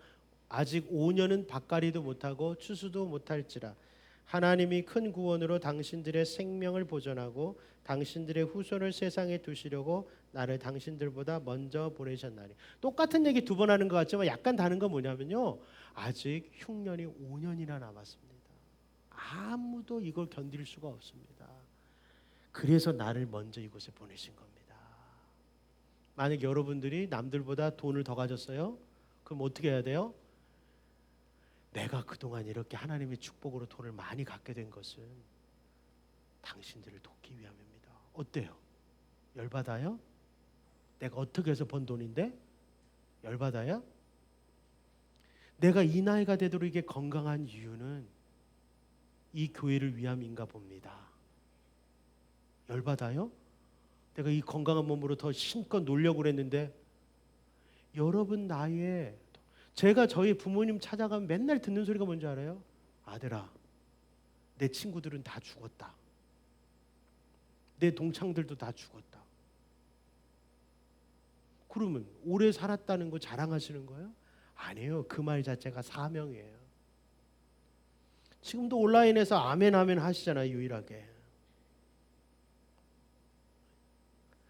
아직 5년은 밭갈이도 못하고 추수도 못할지라. 하나님이 큰 구원으로 당신들의 생명을 보존하고 당신들의 후손을 세상에 두시려고 나를 당신들보다 먼저 보내셨나니. 똑같은 얘기 2번 하는 것 같지만 약간 다른 건 뭐냐면요, 아직 흉년이 5년이나 남았습니다. 아무도 이걸 견딜 수가 없습니다. 그래서 나를 먼저 이곳에 보내신 겁니다. 만약 여러분들이 남들보다 돈을 더 가졌어요? 그럼 어떻게 해야 돼요? 내가 그동안 이렇게 하나님의 축복으로 돈을 많이 갖게 된 것은 당신들을 돕기 위함입니다. 어때요? 열받아요? 내가 어떻게 해서 번 돈인데? 열받아요? 내가 이 나이가 되도록 이게 건강한 이유는 이 교회를 위함인가 봅니다. 열받아요? 내가 이 건강한 몸으로 더 신껏 놀려고 그랬는데. 여러분 나이에 제가 저희 부모님 찾아가면 맨날 듣는 소리가 뭔지 알아요? 아들아, 내 친구들은 다 죽었다. 내 동창들도 다 죽었다. 그러면 오래 살았다는 거 자랑하시는 거예요? 아니에요. 그 말 자체가 사명이에요. 지금도 온라인에서 아멘 아멘 하시잖아요. 유일하게.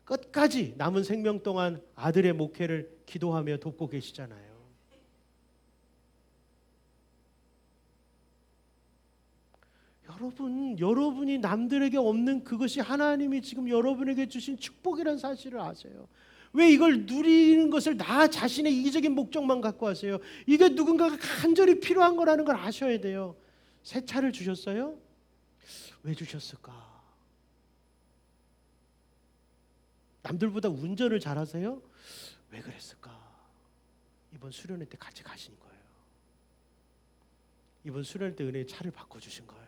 끝까지 남은 생명 동안 아들의 목회를 기도하며 돕고 계시잖아요. 여러분이 남들에게 없는 그것이 하나님이 지금 여러분에게 주신 축복이라는 사실을 아세요. 왜 이걸 누리는 것을 나 자신의 이기적인 목적만 갖고 하세요? 이게 누군가가 간절히 필요한 거라는 걸 아셔야 돼요. 새 차를 주셨어요? 왜 주셨을까? 남들보다 운전을 잘하세요? 왜 그랬을까? 이번 수련회 때 같이 가신 거예요. 이번 수련회 때 은혜의 차를 바꿔주신 거예요.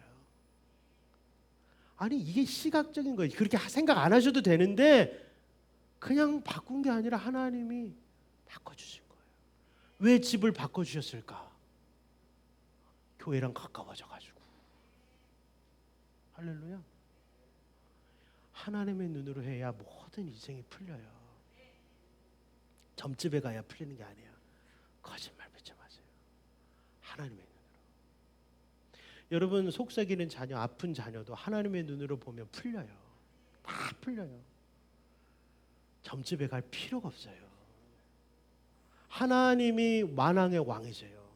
아니, 이게 시각적인 거예요. 그렇게 생각 안 하셔도 되는데 그냥 바꾼 게 아니라 하나님이 바꿔주신 거예요. 왜 집을 바꿔주셨을까? 교회랑 가까워져가지고. 할렐루야. 하나님의 눈으로 해야 모든 인생이 풀려요. 점집에 가야 풀리는 게 아니에요. 거짓말 뱉지 마세요. 하나님의 눈으로. 여러분, 속썩이는 자녀, 아픈 자녀도 하나님의 눈으로 보면 풀려요. 다 풀려요. 점집에 갈 필요가 없어요. 하나님이 만왕의 왕이세요.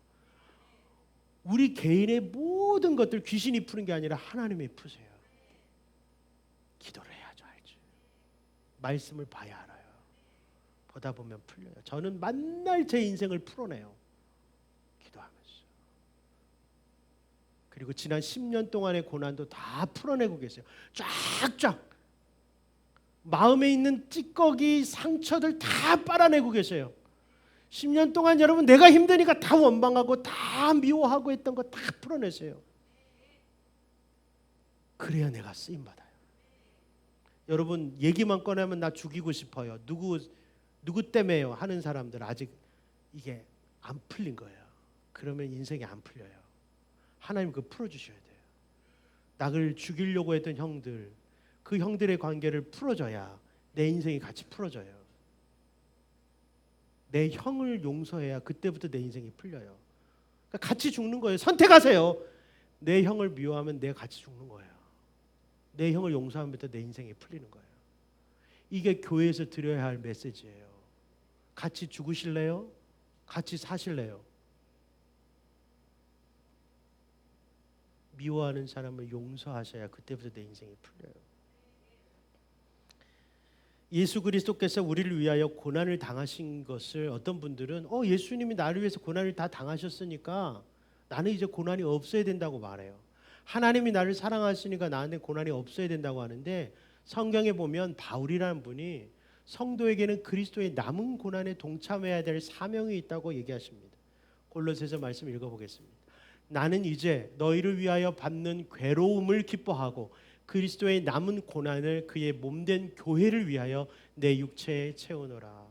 우리 개인의 모든 것들 귀신이 푸는 게 아니라 하나님이 푸세요. 기도를 해야죠. 알죠. 말씀을 봐야 알아요. 보다 보면 풀려요. 저는 맨날 제 인생을 풀어내요. 기도하면서. 그리고 지난 10년 동안의 고난도 다 풀어내고 계세요. 쫙쫙. 마음에 있는 찌꺼기, 상처들 다 빨아내고 계세요. 10년 동안 여러분 내가 힘드니까 다 원망하고 다 미워하고 했던 거 다 풀어내세요. 그래야 내가 쓰임받아요. 여러분 얘기만 꺼내면 나 죽이고 싶어요. 누구 때문에요? 하는 사람들 아직 이게 안 풀린 거예요. 그러면 인생이 안 풀려요. 하나님 그거 풀어주셔야 돼요. 나를 죽이려고 했던 형들, 그 형들의 관계를 풀어줘야 내 인생이 같이 풀어져요. 내 형을 용서해야 그때부터 내 인생이 풀려요. 그러니까 같이 죽는 거예요. 선택하세요. 내 형을 미워하면 내가 같이 죽는 거예요. 내 형을 용서하면부터 내 인생이 풀리는 거예요. 이게 교회에서 드려야 할 메시지예요. 같이 죽으실래요? 같이 사실래요? 미워하는 사람을 용서하셔야 그때부터 내 인생이 풀려요. 예수 그리스도께서 우리를 위하여 고난을 당하신 것을 어떤 분들은 예수님이 나를 위해서 고난을 다 당하셨으니까 나는 이제 고난이 없어야 된다고 말해요. 하나님이 나를 사랑하시니까 나한테 고난이 없어야 된다고 하는데, 성경에 보면 바울이라는 분이 성도에게는 그리스도의 남은 고난에 동참해야 될 사명이 있다고 얘기하십니다. 골로새서 말씀 읽어보겠습니다. 나는 이제 너희를 위하여 받는 괴로움을 기뻐하고 그리스도의 남은 고난을 그의 몸된 교회를 위하여 내 육체에 채우노라.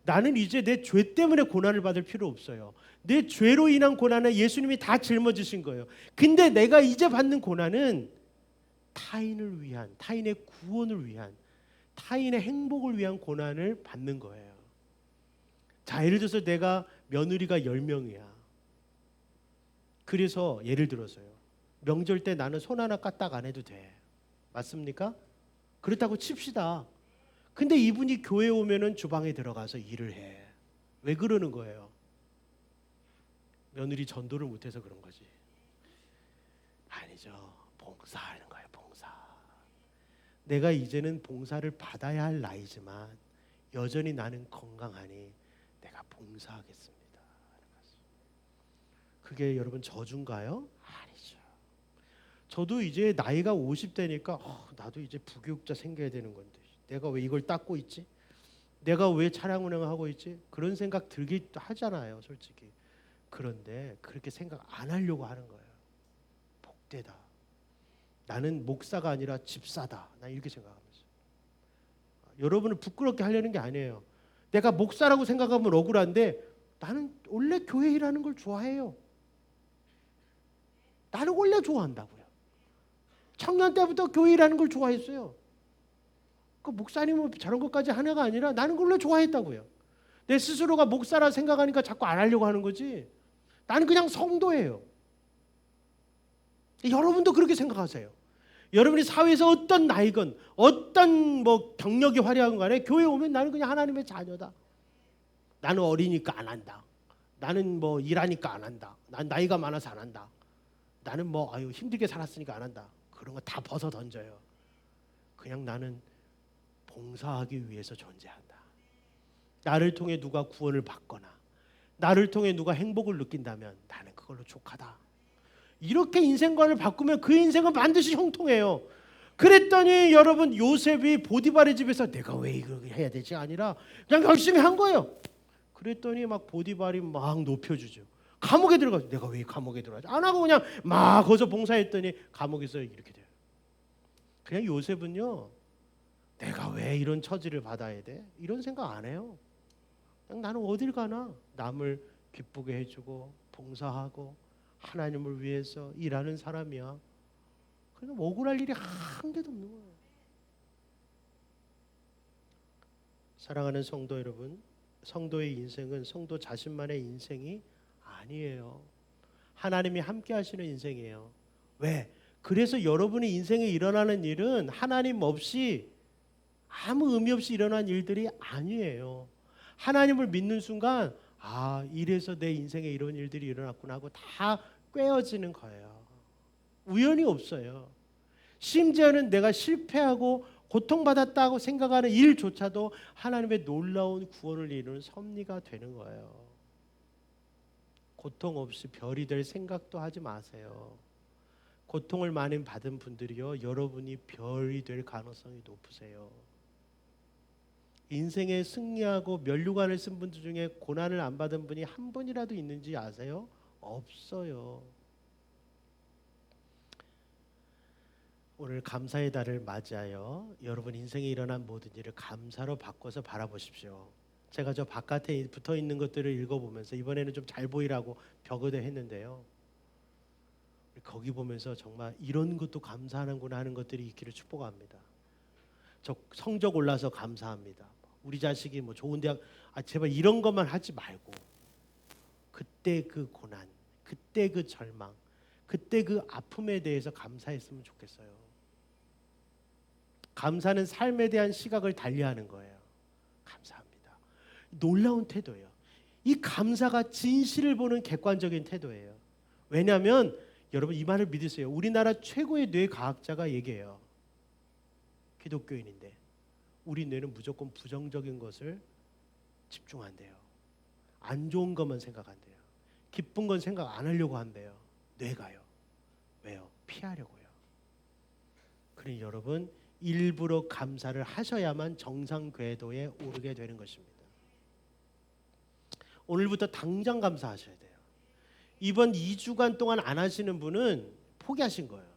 나는 이제 내 죄 때문에 고난을 받을 필요 없어요. 내 죄로 인한 고난은 예수님이 다 짊어지신 거예요. 근데 내가 이제 받는 고난은 타인을 위한, 타인의 구원을 위한, 타인의 행복을 위한 고난을 받는 거예요. 자, 예를 들어서 내가 며느리가 10명이야. 그래서 예를 들어서요, 명절 때 나는 손 하나 까딱 안 해도 돼. 맞습니까? 그렇다고 칩시다. 근데 이분이 교회 오면은 주방에 들어가서 일을 해. 왜 그러는 거예요? 며느리 전도를 못해서 그런 거지. 아니죠. 봉사하는 거예요. 봉사. 내가 이제는 봉사를 받아야 할 나이지만 여전히 나는 건강하니 내가 봉사하겠습니다. 그게 여러분 저주인가요? 아니죠. 저도 이제 나이가 50대니까 나도 이제 부교육자 생겨야 되는 건데 내가 왜 이걸 닦고 있지? 내가 왜 차량 운행을 하고 있지? 그런 생각 들기도 하잖아요, 솔직히. 그런데 그렇게 생각 안 하려고 하는 거예요. 복되다. 나는 목사가 아니라 집사다. 나 이렇게 생각하면서. 여러분을 부끄럽게 하려는 게 아니에요. 내가 목사라고 생각하면 억울한데 나는 원래 교회 일하는 걸 좋아해요. 나는 원래 좋아한다고요. 청년 때부터 교회 일하는 걸 좋아했어요. 그 목사님은 저런 것까지 하나가 아니라 나는 원래 좋아했다고요. 내 스스로가 목사라 생각하니까 자꾸 안 하려고 하는 거지. 나는 그냥 성도예요. 여러분도 그렇게 생각하세요. 여러분이 사회에서 어떤 나이건 어떤 경력이 화려한 간에 교회에 오면 나는 그냥 하나님의 자녀다. 나는 어리니까 안 한다. 나는 일하니까 안 한다. 난 나이가 많아서 안 한다. 나는 힘들게 살았으니까 안 한다. 그런 거 다 벗어 던져요. 그냥 나는 봉사하기 위해서 존재한다. 나를 통해 누가 구원을 받거나 나를 통해 누가 행복을 느낀다면 나는 그걸로 족하다. 이렇게 인생관을 바꾸면 그 인생은 반드시 형통해요. 그랬더니 여러분, 요셉이 보디발의 집에서 내가 왜 이걸 해야 되지 아니라 그냥 열심히 한 거예요. 그랬더니 막 보디발이 막 높여주죠. 감옥에 들어가서 내가 왜 감옥에 들어가지? 안 하고 그냥 막 거기서 봉사했더니 감옥에서 이렇게 돼요. 그냥 요셉은요, 내가 왜 이런 처지를 받아야 돼? 이런 생각 안 해요. 그냥 나는 어딜 가나 남을 기쁘게 해주고 봉사하고 하나님을 위해서 일하는 사람이야. 그냥 억울할 일이 한 개도 없는 거예요. 사랑하는 성도 여러분, 성도의 인생은 성도 자신만의 인생이 아니에요. 하나님이 함께 하시는 인생이에요. 왜? 그래서 여러분의 인생에 일어나는 일은 하나님 없이 아무 의미 없이 일어난 일들이 아니에요. 하나님을 믿는 순간 이래서 내 인생에 이런 일들이 일어났구나 하고 다 꿰어지는 거예요. 우연이 없어요. 심지어는 내가 실패하고 고통받았다고 생각하는 일조차도 하나님의 놀라운 구원을 이루는 섭리가 되는 거예요. 고통 없이 별이 될 생각도 하지 마세요. 고통을 많이 받은 분들이요, 여러분이 별이 될 가능성이 높으세요. 인생에 승리하고 면류관을 쓴 분들 중에 고난을 안 받은 분이 한 분이라도 있는지 아세요? 없어요. 오늘 감사의 달을 맞이하여 여러분 인생에 일어난 모든 일을 감사로 바꿔서 바라보십시오. 제가 저 바깥에 붙어 있는 것들을 읽어보면서 이번에는 좀 잘 보이라고 벽에다 했는데요, 거기 보면서 정말 이런 것도 감사하는구나 하는 것들이 있기를 축복합니다. 저 성적 올라서 감사합니다. 우리 자식이 좋은 대학, 제발 이런 것만 하지 말고 그때 그 고난, 그때 그 절망, 그때 그 아픔에 대해서 감사했으면 좋겠어요. 감사는 삶에 대한 시각을 달리하는 거예요. 감사합니다. 놀라운 태도예요. 이 감사가 진실을 보는 객관적인 태도예요. 왜냐하면 여러분 이 말을 믿으세요. 우리나라 최고의 뇌과학자가 얘기해요. 기독교인인데 우리 뇌는 무조건 부정적인 것을 집중한대요. 안 좋은 것만 생각한대요. 기쁜 건 생각 안 하려고 한대요. 뇌가요. 왜요? 피하려고요. 그러니 여러분, 일부러 감사를 하셔야만 정상 궤도에 오르게 되는 것입니다. 오늘부터 당장 감사하셔야 돼요. 이번 2주간 동안 안 하시는 분은 포기하신 거예요.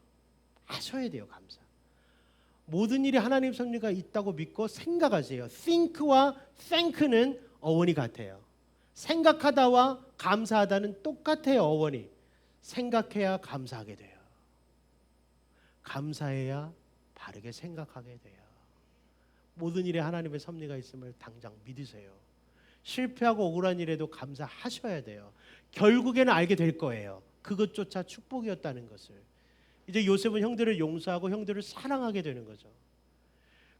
하셔야 돼요. 감사. 모든 일이 하나님 섭리가 있다고 믿고 생각하세요. think와 thank는 어원이 같아요. 생각하다와 감사하다는 똑같아요. 어원이. 생각해야 감사하게 돼요. 감사해야 바르게 생각하게 돼요. 모든 일에 하나님의 섭리가 있음을 당장 믿으세요. 실패하고 억울한 일에도 감사하셔야 돼요. 결국에는 알게 될 거예요. 그것조차 축복이었다는 것을. 이제 요셉은 형들을 용서하고 형들을 사랑하게 되는 거죠.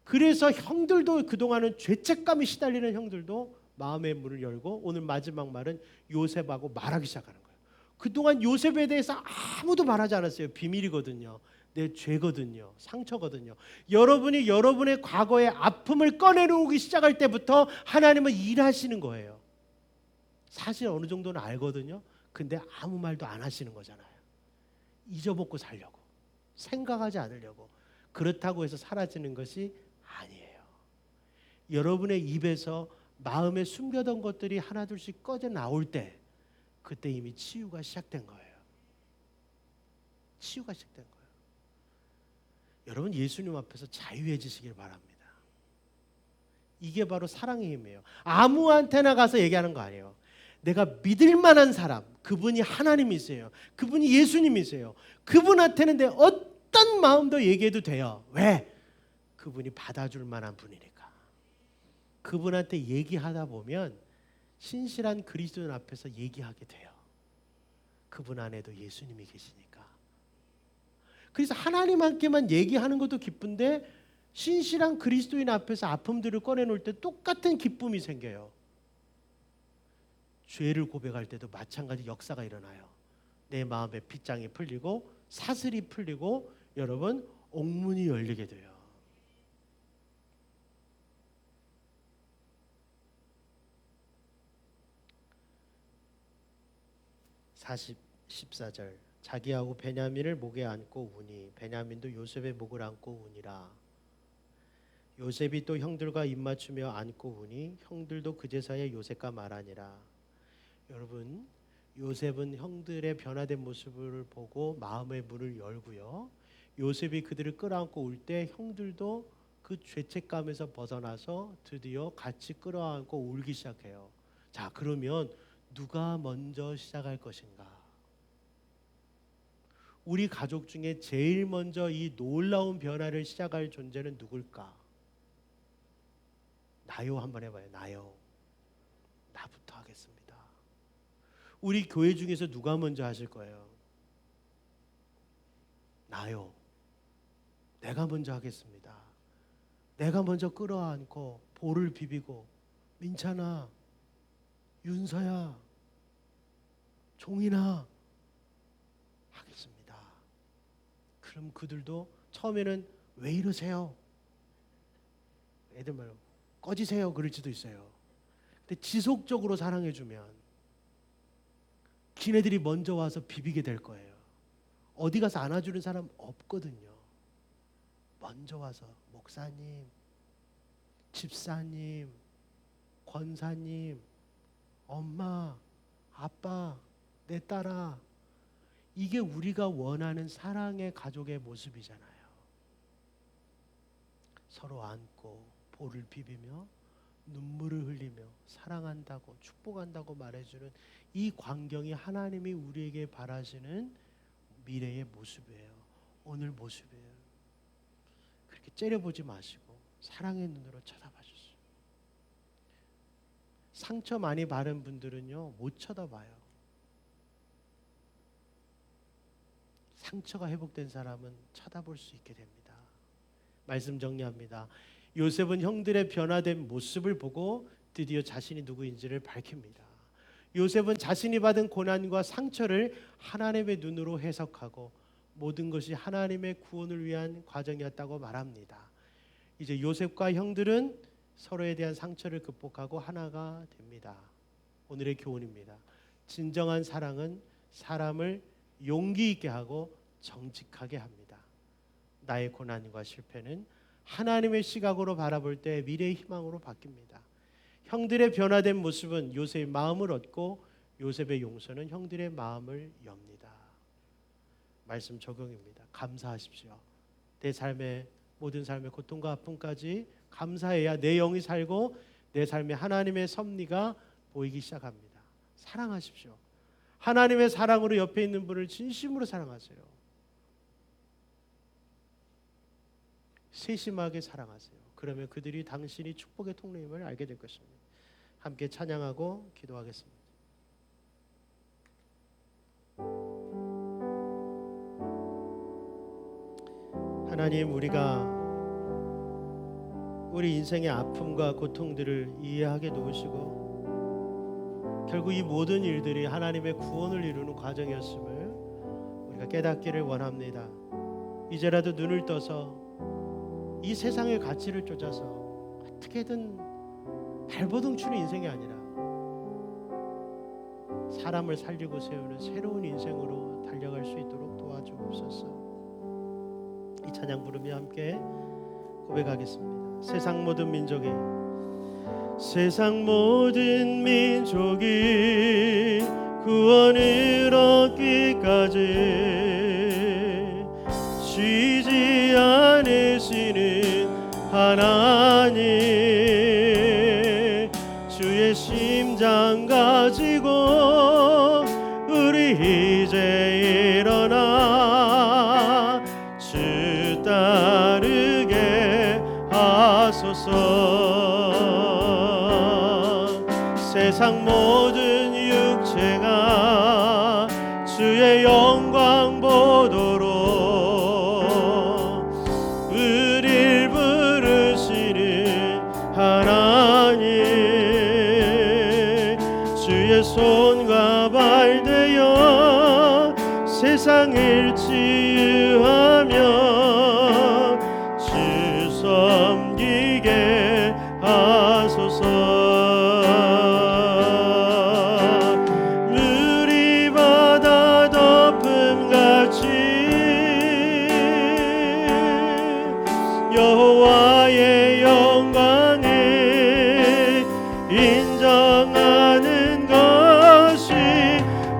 그래서 형들도 그동안은 죄책감이 시달리는 형들도 마음의 문을 열고 오늘 마지막 말은 요셉하고 말하기 시작하는 거예요. 그동안 요셉에 대해서 아무도 말하지 않았어요. 비밀이거든요. 내 죄거든요. 상처거든요. 여러분이 여러분의 과거의 아픔을 꺼내놓기 시작할 때부터 하나님은 일하시는 거예요. 사실 어느 정도는 알거든요. 근데 아무 말도 안 하시는 거잖아요. 잊어먹고 살려고, 생각하지 않으려고. 그렇다고 해서 사라지는 것이 아니에요. 여러분의 입에서 마음에 숨겨둔 것들이 하나둘씩 꺼져 나올 때 그때 이미 치유가 시작된 거예요. 치유가 시작된 거예요. 여러분, 예수님 앞에서 자유해지시길 바랍니다. 이게 바로 사랑의 힘이에요. 아무한테나 가서 얘기하는 거 아니에요. 내가 믿을 만한 사람, 그분이 하나님이세요. 그분이 예수님이세요. 그분한테는 내 어떤 마음도 얘기해도 돼요. 왜? 그분이 받아줄 만한 분이니까. 그분한테 얘기하다 보면 신실한 그리스도인 앞에서 얘기하게 돼요. 그분 안에도 예수님이 계시니까. 그래서 하나님한테만 얘기하는 것도 기쁜데 신실한 그리스도인 앞에서 아픔들을 꺼내놓을 때 똑같은 기쁨이 생겨요. 죄를 고백할 때도 마찬가지 역사가 일어나요. 내 마음의 빗장이 풀리고 사슬이 풀리고 여러분 옥문이 열리게 돼요. (40) 14절 자기하고 베냐민을 목에 안고 우니 베냐민도 요셉의 목을 안고 우니라. 요셉이 또 형들과 입맞추며 안고 우니 형들도 그제서야 요셉과 말하니라. 여러분, 요셉은 형들의 변화된 모습을 보고 마음의 문을 열고요. 요셉이 그들을 끌어안고 울 때 형들도 그 죄책감에서 벗어나서 드디어 같이 끌어안고 울기 시작해요. 자, 그러면 누가 먼저 시작할 것인가? 우리 가족 중에 제일 먼저 이 놀라운 변화를 시작할 존재는 누굴까? 나요. 한번 해봐요. 나요. 나부터 하겠습니다. 우리 교회 중에서 누가 먼저 하실 거예요? 나요. 내가 먼저 하겠습니다. 내가 먼저 끌어안고 볼을 비비고 민찬아, 윤서야, 종인아 하겠습니다. 그럼 그들도 처음에는 왜 이러세요? 애들 말로 꺼지세요 그럴지도 있어요. 근데 지속적으로 사랑해주면 기네들이 먼저 와서 비비게 될 거예요. 어디 가서 안아주는 사람 없거든요. 먼저 와서 목사님, 집사님, 권사님, 엄마, 아빠, 내 딸아, 이게 우리가 원하는 사랑의 가족의 모습이잖아요. 서로 안고 볼을 비비며 눈물을 흘리며 사랑한다고 축복한다고 말해주는 이 광경이 하나님이 우리에게 바라시는 미래의 모습이에요. 오늘 모습이에요. 그렇게 째려보지 마시고 사랑의 눈으로 쳐다봐 주세요. 상처 많이 받은 분들은요 못 쳐다봐요. 상처가 회복된 사람은 쳐다볼 수 있게 됩니다. 말씀 정리합니다. 요셉은 형들의 변화된 모습을 보고 드디어 자신이 누구인지를 밝힙니다. 요셉은 자신이 받은 고난과 상처를 하나님의 눈으로 해석하고 모든 것이 하나님의 구원을 위한 과정이었다고 말합니다. 이제 요셉과 형들은 서로에 대한 상처를 극복하고 하나가 됩니다. 오늘의 교훈입니다. 진정한 사랑은 사람을 용기 있게 하고 정직하게 합니다. 나의 고난과 실패는 하나님의 시각으로 바라볼 때 미래의 희망으로 바뀝니다. 형들의 변화된 모습은 요셉의 마음을 얻고 요셉의 용서는 형들의 마음을 엽니다. 말씀 적용입니다. 감사하십시오. 내 삶의 모든 삶의 고통과 아픔까지 감사해야 내 영이 살고 내 삶에 하나님의 섭리가 보이기 시작합니다. 사랑하십시오. 하나님의 사랑으로 옆에 있는 분을 진심으로 사랑하세요. 세심하게 사랑하세요. 그러면 그들이 당신이 축복의 통로임을 알게 될 것입니다. 함께 찬양하고 기도하겠습니다. 하나님, 우리가 우리 인생의 아픔과 고통들을 이해하게 도우시고 결국 이 모든 일들이 하나님의 구원을 이루는 과정이었음을 우리가 깨닫기를 원합니다. 이제라도 눈을 떠서 이 세상의 가치를 쫓아서 어떻게든 발버둥 치는 인생이 아니라 사람을 살리고 세우는 새로운 인생으로 달려갈 수 있도록 도와주옵소서. 이 찬양 부르며 함께 고백하겠습니다. 세상 모든 민족이 구원을 얻기까지 쉬지 않으시는 하나님, 주의 심장 가지고 우리 이제 일어나 주 따르게 하소서. 세상 모든 육체가 주의 영광 보도록 우릴 부르시는 하나님, 주의 손과 발 되어 세상을 치유하며 주 섬기게 하소서. 물이 바다 덮음같이 여호와의 영광을 인정하는 것이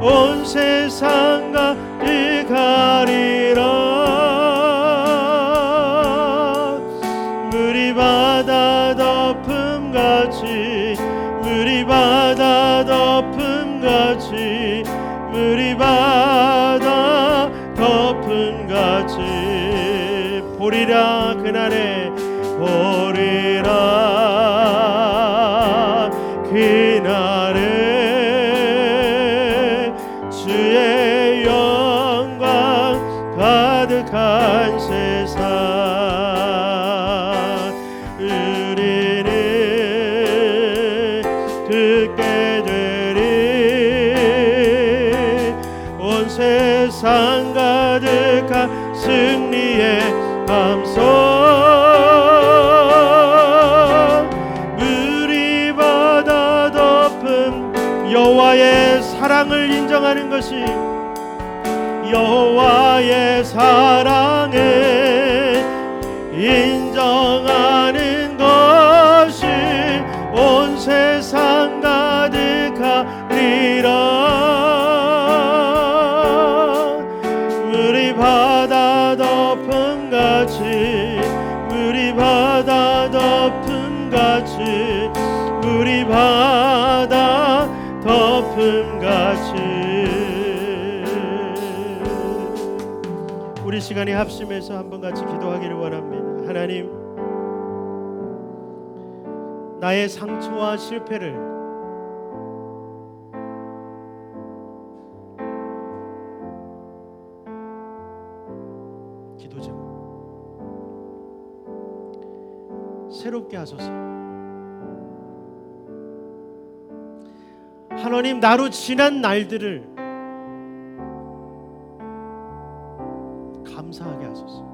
온 세상 가득하리라. 물이 바다 덮음같이 물이 바다 덮음같이 물이 바다 덮음같이 보리라. 그날에 보리라. 그날에 주의 영광 가득한 세상 우리는 듣게 되리. 온 세상 가득한 승리의 함성. 물이 바다 덮음 여호와의 사랑을 인정하는 것이 여호와의 사랑을 인정하는 것이 온 세상 가득하리라. 물이 바다 덮음같이 물이 바다 덮음같이 물이 바다 덮음같이. 우리 시간이 합심해서 한번 같이 기도하기를 원합니다. 하나님, 나의 상처와 실패를 기도 제목 새롭게 하소서. 하나님, 나로 지난 날들을 감사하게 하소서.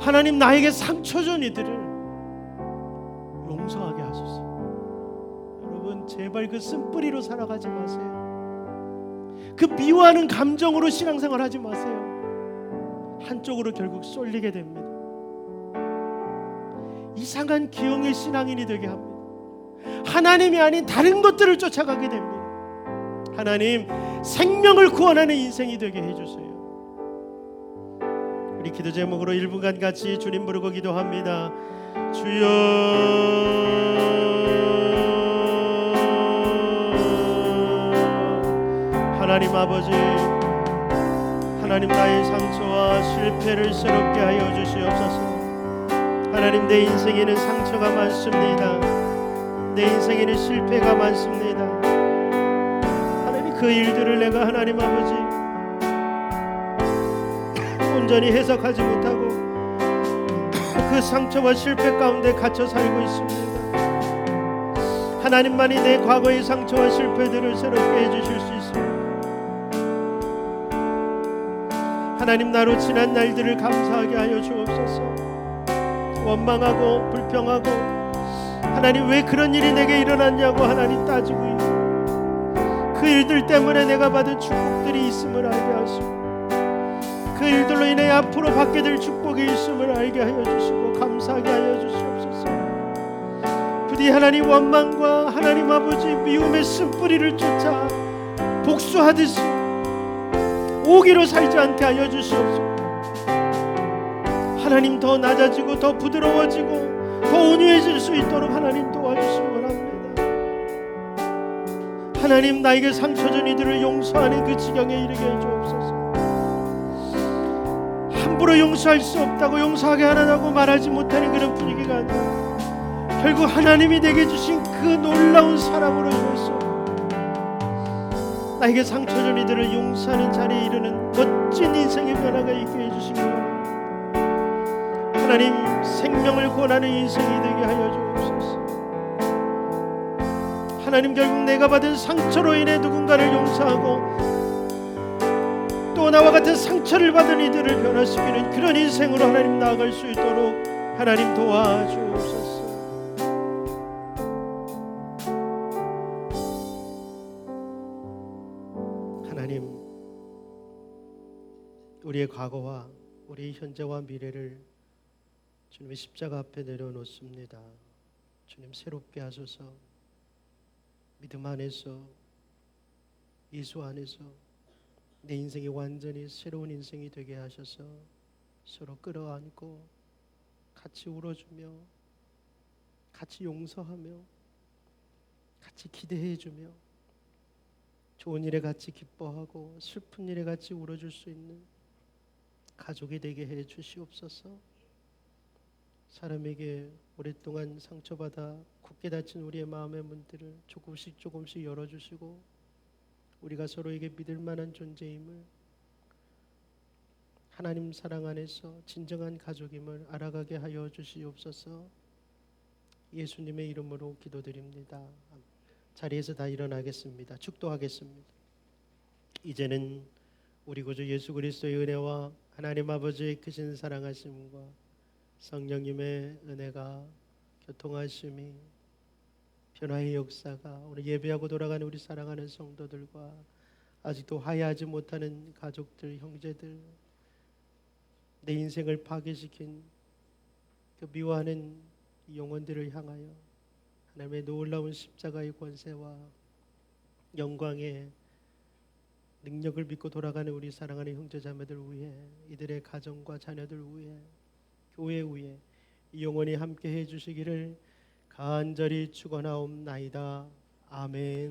하나님 나에게 상처 준 이들을 용서하게 하소서. 여러분 제발 그 쓴뿌리로 살아가지 마세요. 그 미워하는 감정으로 신앙생활 하지 마세요. 한쪽으로 결국 쏠리게 됩니다. 이상한 기형의 신앙인이 되게 합니다. 하나님이 아닌 다른 것들을 쫓아가게 됩니다. 하나님 생명을 구원하는 인생이 되게 해주세요. 우리 기도 제목으로 1분간 같이 주님 부르고 기도합니다. 주여 하나님 아버지, 하나님 나의 상처와 실패를 새롭게 하여 주시옵소서. 하나님 내 인생에는 상처가 많습니다. 내 인생에는 실패가 많습니다. 하나님 그 일들을 내가 하나님 아버지 온전히 해석하지 못하고 그 상처와 실패 가운데 갇혀 살고 있습니다. 하나님만이 내 과거의 상처와 실패들을 새롭게 해주실 수 있습니다. 하나님 나로 지난 날들을 감사하게 하여 주옵소서. 원망하고 불평하고 하나님 왜 그런 일이 내게 일어났냐고 하나님 따지고 있는 그 일들 때문에 내가 받은 축복들이 있음을 알게 하시고 그 일들로 인해 앞으로 받게 될 축복이 있음을 알게 하여 주시고 감사하게 하여 주시옵소서. 부디 하나님 원망과 하나님 아버지 미움의 쓴뿌리를 쫓아 복수하듯이 오기로 살지 않게 하여 주시옵소서. 하나님 더 낮아지고 더 부드러워지고 더 온유해질 수 있도록 하나님 도와주시기 바랍니다. 하나님 나에게 상처 준 이들을 용서하는 그 지경에 이르게 해주옵소서. 함부로 용서할 수 없다고 용서하게 하라고 말하지 못하는 그런 분위기가 아니라 결국 하나님이 내게 주신 그 놀라운 사랑으로 인해서 나에게 상처 준 이들을 용서하는 자리에 이르는 멋진 인생의 변화가 있게 해주시기 바랍니다. 하나님 생명을 구원하는 인생이 되게 하여 주옵소서. 하나님 결국 내가 받은 상처로 인해 누군가를 용서하고 또 나와 같은 상처를 받은 이들을 변화시키는 그런 인생으로 하나님 나아갈 수 있도록 하나님 도와주옵소서. 하나님 우리의 과거와 우리의 현재와 미래를 주님의 십자가 앞에 내려놓습니다. 주님 새롭게 하소서. 믿음 안에서 예수 안에서 내 인생이 완전히 새로운 인생이 되게 하셔서 서로 끌어안고 같이 울어주며 같이 용서하며 같이 기대해주며 좋은 일에 같이 기뻐하고 슬픈 일에 같이 울어줄 수 있는 가족이 되게 해 주시옵소서. 사람에게 오랫동안 상처받아 굳게 닫힌 우리의 마음의 문들을 조금씩 열어주시고 우리가 서로에게 믿을 만한 존재임을 하나님 사랑 안에서 진정한 가족임을 알아가게 하여 주시옵소서. 예수님의 이름으로 기도드립니다. 자리에서 다 일어나겠습니다. 축도하겠습니다. 이제는 우리 구주 예수 그리스도의 은혜와 하나님 아버지의 크신 사랑하심과 성령님의 은혜가 교통하심이 변화의 역사가 오늘 예배하고 돌아가는 우리 사랑하는 성도들과 아직도 화해하지 못하는 가족들, 형제들, 내 인생을 파괴시킨 그 미워하는 영혼들을 향하여 하나님의 놀라운 십자가의 권세와 영광의 능력을 믿고 돌아가는 우리 사랑하는 형제자매들 위해 이들의 가정과 자녀들 위해 교회 위에 영원히 함께 해주시기를 간절히 축원하옵나이다. 아멘.